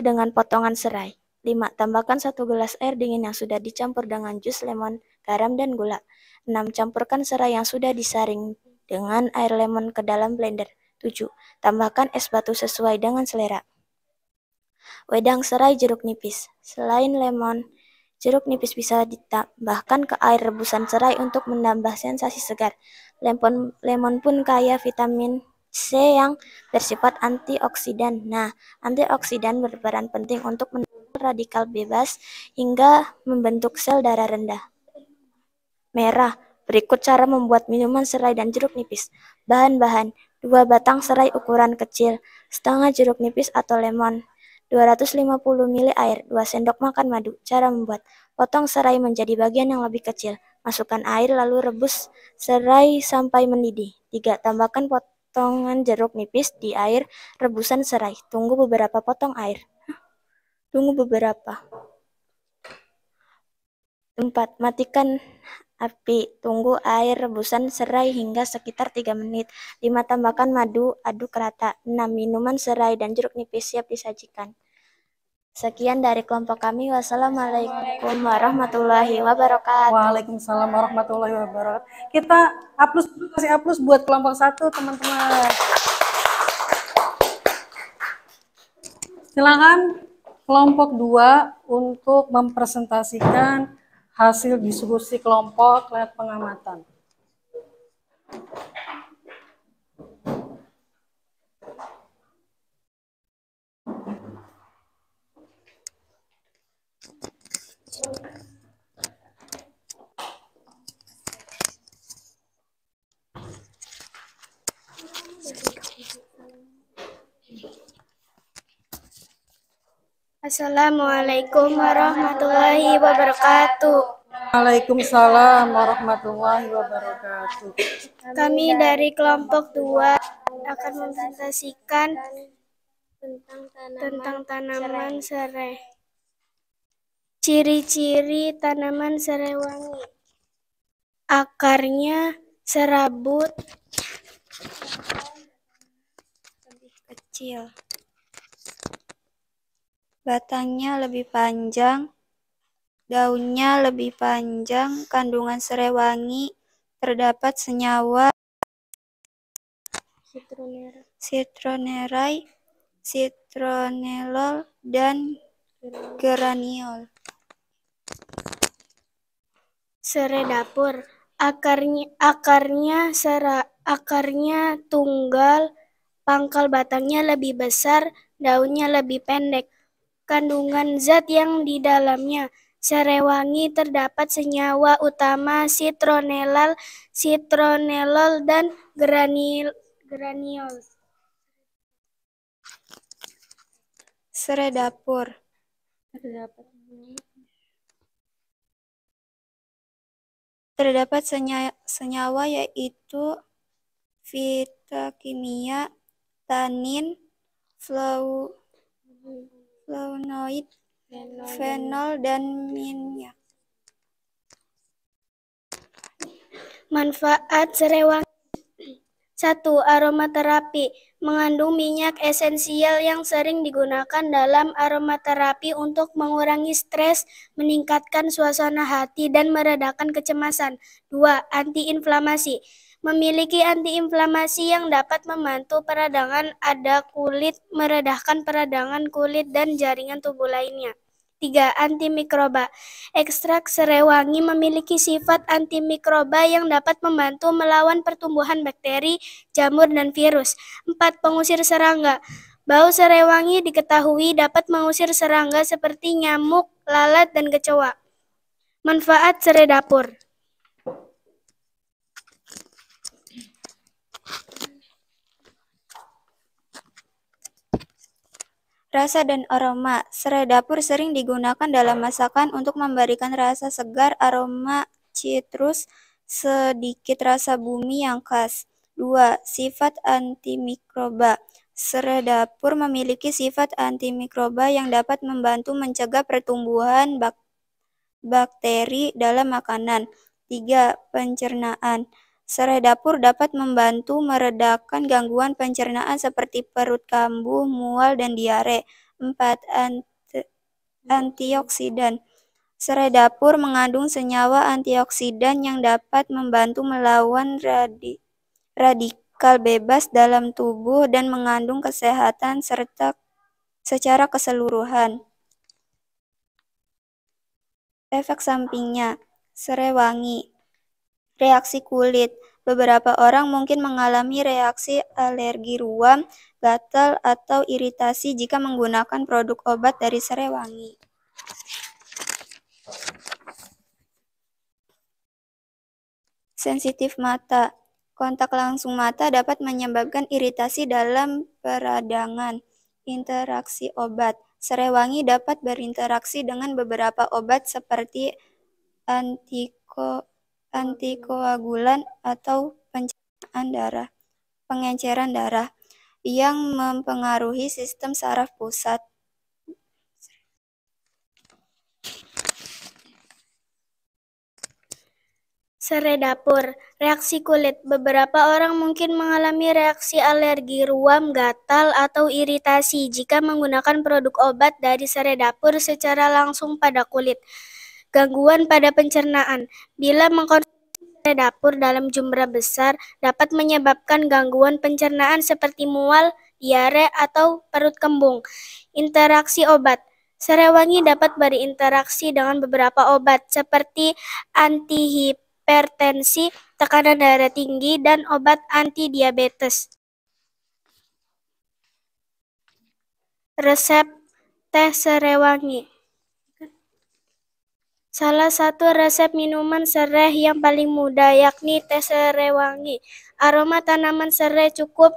dengan potongan serai. 5. Tambahkan 1 gelas air dingin yang sudah dicampur dengan jus lemon, garam, dan gula. 6. Campurkan serai yang sudah disaring dengan air lemon ke dalam blender. 7. Tambahkan es batu sesuai dengan selera. Wedang serai jeruk nipis. Selain lemon, jeruk nipis bisa ditambahkan ke air rebusan serai untuk menambah sensasi segar. Lemon pun kaya vitamin C yang bersifat antioksidan. Nah, antioksidan berperan penting untuk radikal bebas hingga membentuk sel darah rendah. Merah. Berikut cara membuat minuman serai dan jeruk nipis. Bahan-bahan: 2 batang serai ukuran kecil, setengah jeruk nipis atau lemon, 250 ml air, 2 sendok makan madu. Cara membuat: potong serai menjadi bagian yang lebih kecil, masukkan air lalu rebus serai sampai mendidih. 3. Tambahkan potongan jeruk nipis di air rebusan serai. Tunggu beberapa. 4. Matikan api. Tunggu air rebusan serai hingga sekitar 3 menit. 5. Tambahkan madu, aduk rata. 6. Minuman serai dan jeruk nipis siap disajikan. Sekian dari kelompok kami. Wassalamualaikum warahmatullahi wabarakatuh. Waalaikumsalam warahmatullahi wabarakatuh. Kita kasih aplaus buat kelompok 1, teman-teman. Silakan kelompok 2 untuk mempresentasikan hasil diskusi kelompok lewat pengamatan. Assalamualaikum warahmatullahi wabarakatuh. Waalaikumsalam warahmatullahi wabarakatuh. Kami dari kelompok 2 akan mempresentasikan tentang tanaman serai. Ciri-ciri tanaman serai wangi: akarnya serabut, lebih kecil, batangnya lebih panjang, daunnya lebih panjang. Kandungan serai wangi: terdapat senyawa citronellai, citronellol, dan geraniol. Serai dapur: akarnya tunggal, pangkal batangnya lebih besar, daunnya lebih pendek. Kandungan zat yang di dalamnya: serai wangi terdapat senyawa utama citronellal, citronellol, dan geraniol. Serai dapur terdapat senyawa yaitu fitakimia, tanin, flavonoid, fenol, dan minyak. Manfaat serai wangi: 1. Aromaterapi: mengandung minyak esensial yang sering digunakan dalam aromaterapi untuk mengurangi stres, meningkatkan suasana hati, dan meredakan kecemasan. 2. Antiinflamasi: memiliki antiinflamasi yang dapat membantu peradangan pada kulit, meredakan peradangan kulit dan jaringan tubuh lainnya. 3. Antimikroba: ekstrak serai wangi memiliki sifat antimikroba yang dapat membantu melawan pertumbuhan bakteri, jamur, dan virus. 4. Pengusir serangga: bau serai wangi diketahui dapat mengusir serangga seperti nyamuk, lalat, dan kecoa. Manfaat serai dapur: rasa dan aroma: serai dapur sering digunakan dalam masakan untuk memberikan rasa segar, aroma citrus, sedikit rasa bumi yang khas. 2. Sifat antimikroba: serai dapur memiliki sifat antimikroba yang dapat membantu mencegah pertumbuhan bakteri dalam makanan. 3. Pencernaan: serai dapur dapat membantu meredakan gangguan pencernaan seperti perut kambuh, mual, dan diare. 4. antioksidan. Serai dapur mengandung senyawa antioksidan yang dapat membantu melawan radikal bebas dalam tubuh dan mengandung kesehatan serta secara keseluruhan. Efek sampingnya, serai wangi, reaksi kulit. Beberapa orang mungkin mengalami reaksi alergi ruam, gatal, atau iritasi jika menggunakan produk obat dari serai wangi. Sensitif mata. Kontak langsung mata dapat menyebabkan iritasi dalam peradangan. Interaksi obat. Serai wangi dapat berinteraksi dengan beberapa obat seperti antikoagulan atau pengenceran darah yang mempengaruhi sistem saraf pusat. Serai dapur, reaksi kulit. Beberapa orang mungkin mengalami reaksi alergi ruam, gatal, atau iritasi jika menggunakan produk obat dari serai dapur secara langsung pada kulit. Gangguan pada pencernaan. Bila mengkonsumsi serai dapur dalam jumlah besar, dapat menyebabkan gangguan pencernaan seperti mual, diare, atau perut kembung. Interaksi obat. Serai wangi dapat berinteraksi dengan beberapa obat seperti antihipertensi, tekanan darah tinggi, dan obat anti-diabetes. Resep teh serai wangi. Salah satu resep minuman serai yang paling mudah yakni teh serai wangi. Aroma tanaman serai cukup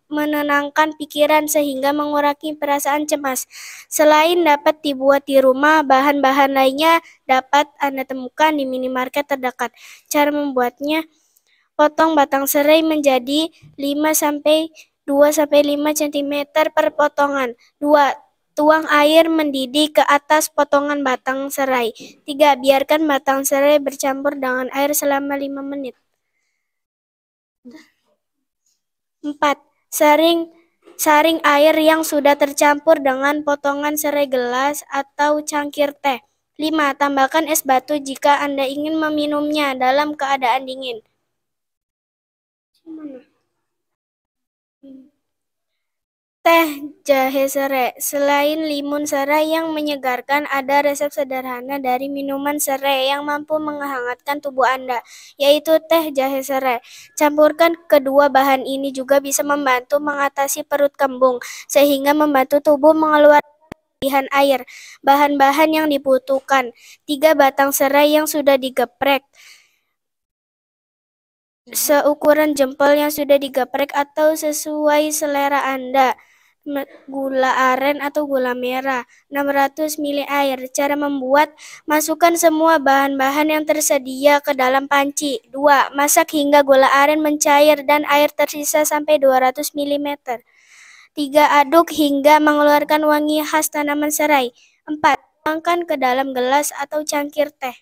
menenangkan pikiran sehingga mengurangi perasaan cemas. Selain dapat dibuat di rumah, bahan-bahan lainnya dapat Anda temukan di minimarket terdekat. Cara membuatnya, potong batang serai menjadi 2-5 cm per potongan. 2. Tuang air mendidih ke atas potongan batang serai. 3. Biarkan batang serai bercampur dengan air selama 5 menit. 4. Saring air yang sudah tercampur dengan potongan serai gelas atau cangkir teh. 5. Tambahkan es batu jika Anda ingin meminumnya dalam keadaan dingin. Teh jahe serai. Selain limun serai yang menyegarkan, ada resep sederhana dari minuman serai yang mampu menghangatkan tubuh Anda, yaitu teh jahe serai. Campurkan kedua bahan ini juga bisa membantu mengatasi perut kembung, sehingga membantu tubuh mengeluarkan kelebihan air. Bahan-bahan yang dibutuhkan: 3 batang serai yang sudah digeprek, seukuran jempol yang sudah digeprek atau sesuai selera Anda. Gula aren atau gula merah, 600 ml air. Cara membuat: masukkan semua bahan-bahan yang tersedia ke dalam panci. 2. Masak hingga gula aren mencair dan air tersisa sampai 200 ml. 3. Aduk hingga mengeluarkan wangi khas tanaman serai. 4. Tuangkan ke dalam gelas atau cangkir teh.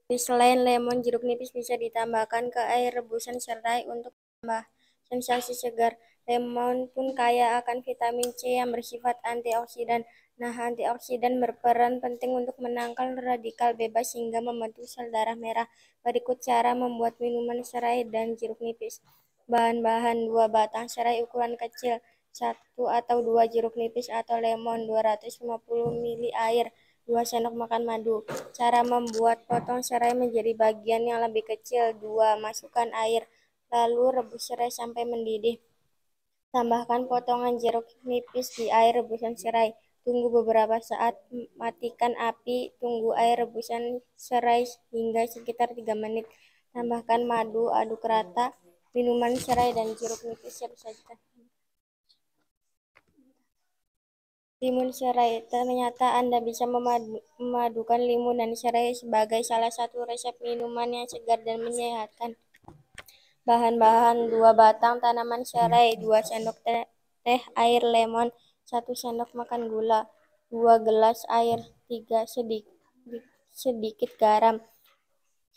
Selain lemon, jeruk nipis bisa ditambahkan ke air rebusan serai untuk menambah sensasi segar. Lemon pun kaya akan vitamin C yang bersifat antioksidan. Nah, antioksidan berperan penting untuk menangkal radikal bebas hingga membantu sel darah merah. Berikut cara membuat minuman serai dan jeruk nipis. Bahan-bahan: 2 batang serai ukuran kecil, 1 atau 2 jeruk nipis atau lemon, 250 ml air, 2 sendok makan madu. Cara membuat: potong serai menjadi bagian yang lebih kecil. 2. Masukkan air, lalu rebus serai sampai mendidih. Tambahkan potongan jeruk nipis di air rebusan serai. Tunggu beberapa saat, matikan api, tunggu air rebusan serai hingga sekitar 3 menit. Tambahkan madu, aduk rata. Minuman serai dan jeruk nipis siap saji. Limun serai. Ternyata Anda bisa memadukan limun dan serai sebagai salah satu resep minuman yang segar dan menyehatkan. Bahan-bahan: 2 batang tanaman serai, 2 sendok teh air lemon, 1 sendok makan gula, 2 gelas air, 3 sedikit garam,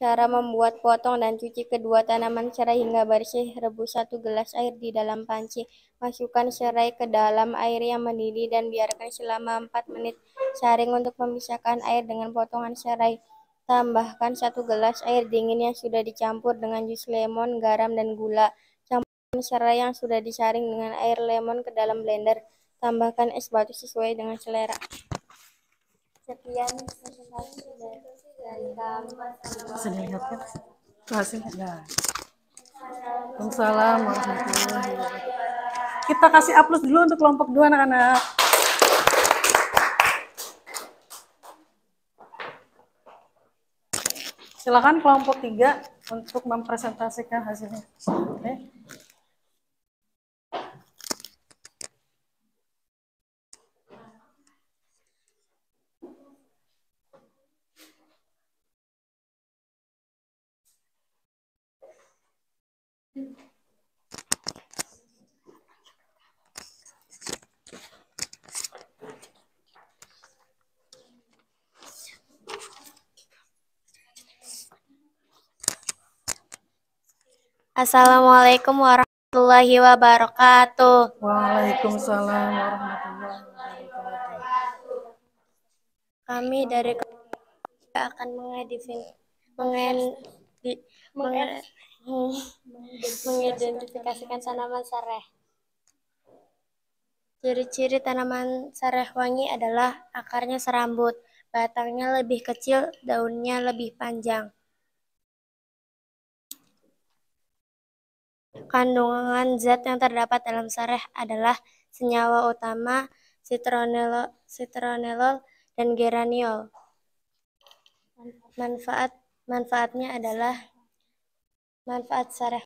Cara membuat potong dan cuci kedua tanaman serai hingga bersih. Rebus 1 gelas air di dalam panci. Masukkan serai ke dalam air yang mendidih dan biarkan selama 4 menit. Saring untuk memisahkan air dengan potongan serai. Tambahkan 1 gelas air dingin yang sudah dicampur dengan jus lemon, garam, dan gula. Campurkan serai yang sudah disaring dengan air lemon ke dalam blender. Tambahkan es batu sesuai dengan selera. Sekian presentasi dari kami. Bisa dilihat kan hasilnya. Nah, Waalaikumsalam warahmatullahi wabarakatuh. Kita kasih aplaus dulu untuk kelompok 2 anak-anak. Silakan kelompok 3 untuk mempresentasikan hasilnya. Oke. Assalamualaikum warahmatullahi wabarakatuh. Waalaikumsalam warahmatullahi wabarakatuh. Kami dari akan mengidentifikasikan tanaman sereh. Ciri-ciri tanaman sereh wangi adalah akarnya serambut, batangnya lebih kecil, daunnya lebih panjang. Kandungan zat yang terdapat dalam sereh adalah senyawa utama citronellol dan geraniol. Manfaatnya adalah manfaat sereh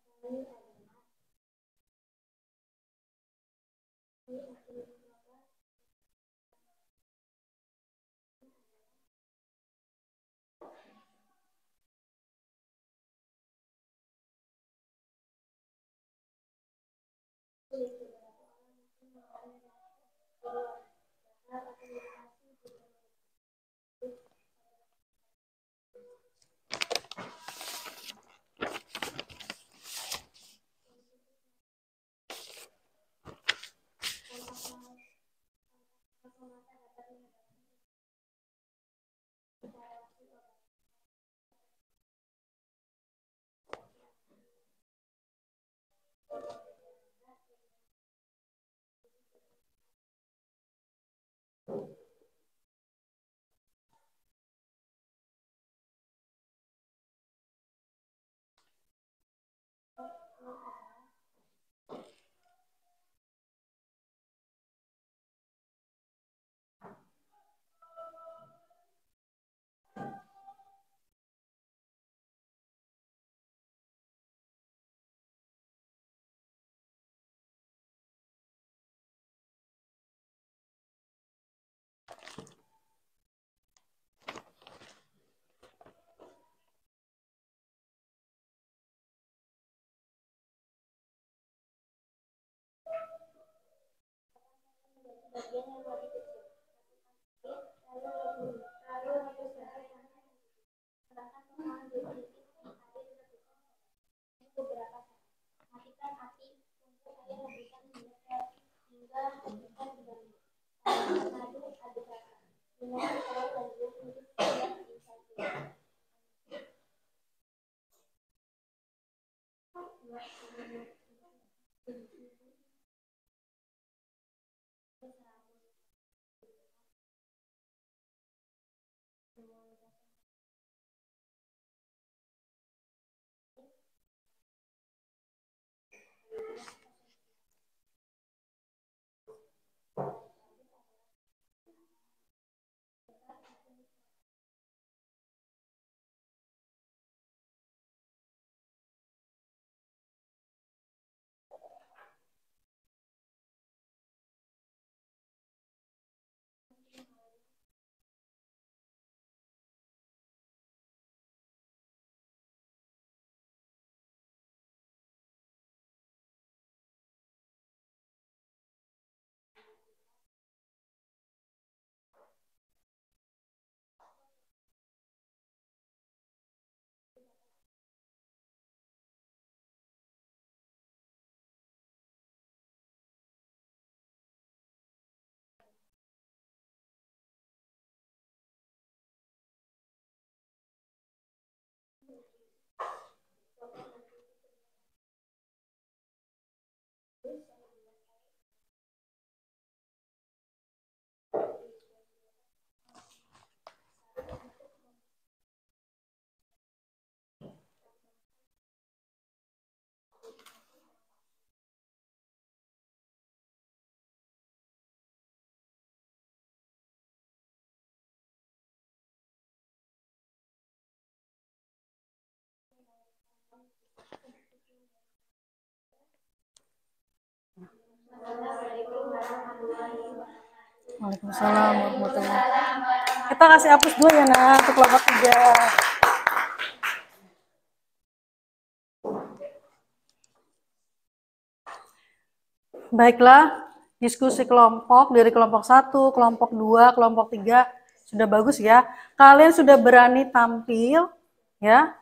Waalaikumsalam warahmatullahi wabarakatuh. Kita kasih hapus dulu ya nak untuk kelompok 3. Baiklah, diskusi kelompok dari kelompok 1, kelompok 2, kelompok 3 sudah bagus ya. Kalian sudah berani tampil ya.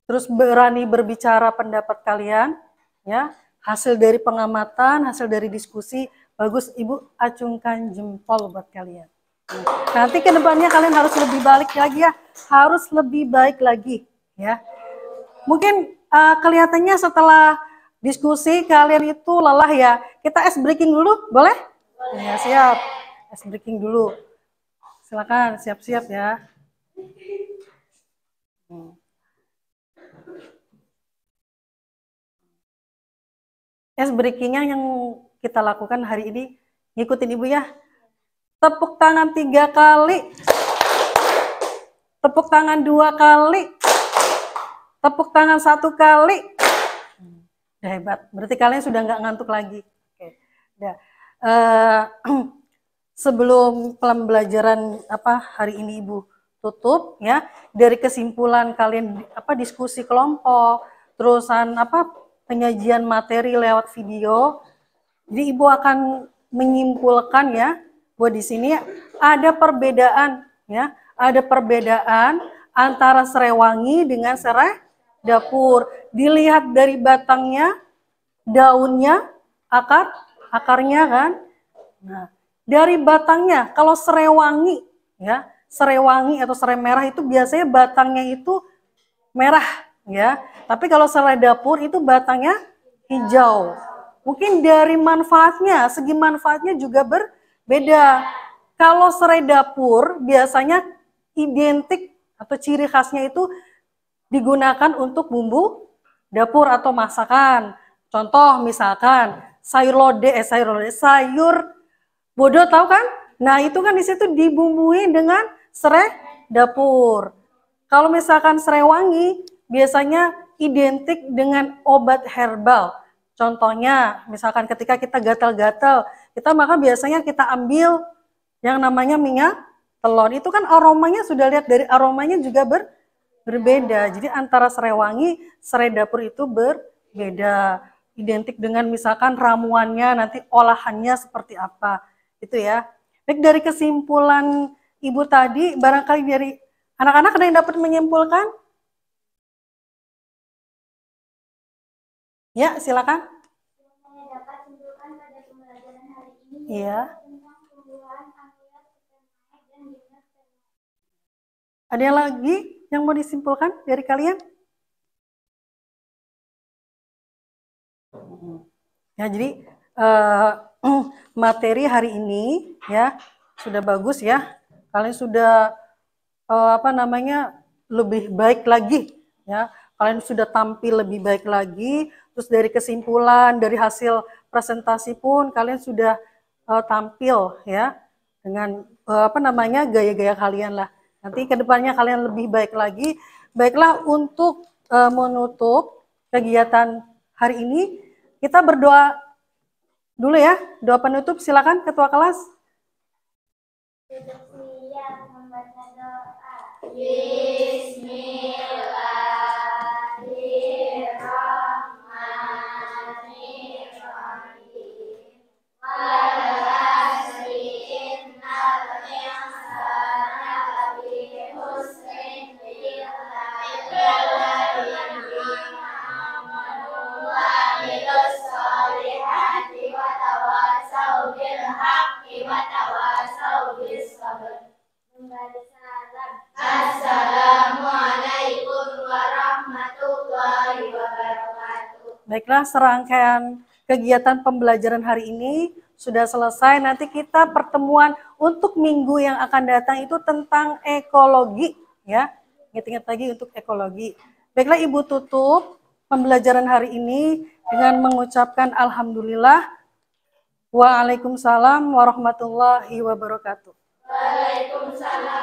Terus berani berbicara pendapat kalian ya. Hasil dari pengamatan, hasil dari diskusi bagus. Ibu acungkan jempol buat kalian. Nanti ke depannya kalian harus lebih balik lagi ya. Harus lebih baik lagi ya. Mungkin kelihatannya setelah diskusi kalian itu lelah ya. Kita ice breaking dulu, boleh? Ya, siap. Ice breaking dulu. Silakan, siap-siap ya. Ice breakingnya yang kita lakukan hari ini, ngikutin ibu ya. Tepuk tangan 3 kali. Tepuk tangan 2 kali. Tepuk tangan 1 kali. Udah hebat. Berarti kalian sudah nggak ngantuk lagi. Oke. Udah. Sebelum pembelajaran hari ini Ibu tutup ya, dari kesimpulan kalian diskusi kelompok, terusan penyajian materi lewat video, jadi Ibu akan menyimpulkan ya, buat di sini ada perbedaan ya, ada perbedaan antara serai wangi dengan serai dapur. Dilihat dari batangnya, daunnya, akarnya kan. Nah, dari batangnya, kalau serai wangi ya, serai wangi atau serai merah itu biasanya batangnya itu merah ya. Tapi kalau serai dapur itu batangnya hijau. Mungkin dari manfaatnya, segi manfaatnya juga berbeda. Kalau serai dapur biasanya identik atau ciri khasnya itu digunakan untuk bumbu dapur atau masakan. Contoh misalkan sayur bodoh tahu kan? Nah, itu kan di situ dibumbui dengan serai dapur. Kalau misalkan serai wangi biasanya identik dengan obat herbal. Contohnya, misalkan ketika kita gatal-gatal, maka biasanya kita ambil yang namanya minyak telon. Itu kan aromanya sudah lihat dari aromanya juga berbeda. Jadi antara serai wangi, serai dapur itu berbeda. Identik dengan misalkan ramuannya, nanti olahannya seperti apa. Itu ya. Baik, dari kesimpulan Ibu tadi, barangkali dari anak-anak ada yang dapat menyimpulkan? Ya, silakan. Iya. Ada yang lagi yang mau disimpulkan dari kalian? Ya, jadi materi hari ini ya sudah bagus ya. Kalian sudah lebih baik lagi ya. Kalian sudah tampil lebih baik lagi. Terus dari kesimpulan, dari hasil presentasi pun kalian sudah tampil ya dengan gaya-gaya kalian lah. Nanti kedepannya kalian lebih baik lagi. Baiklah, untuk menutup kegiatan hari ini kita berdoa dulu ya. Doa penutup, silakan ketua kelas. Baiklah, serangkaian kegiatan pembelajaran hari ini sudah selesai. Nanti kita pertemuan untuk minggu yang akan datang itu tentang ekologi ya. Ingat-ingat lagi untuk ekologi. Baiklah, Ibu tutup pembelajaran hari ini dengan mengucapkan alhamdulillah. Waalaikumsalam warahmatullahi wabarakatuh. Waalaikumsalam.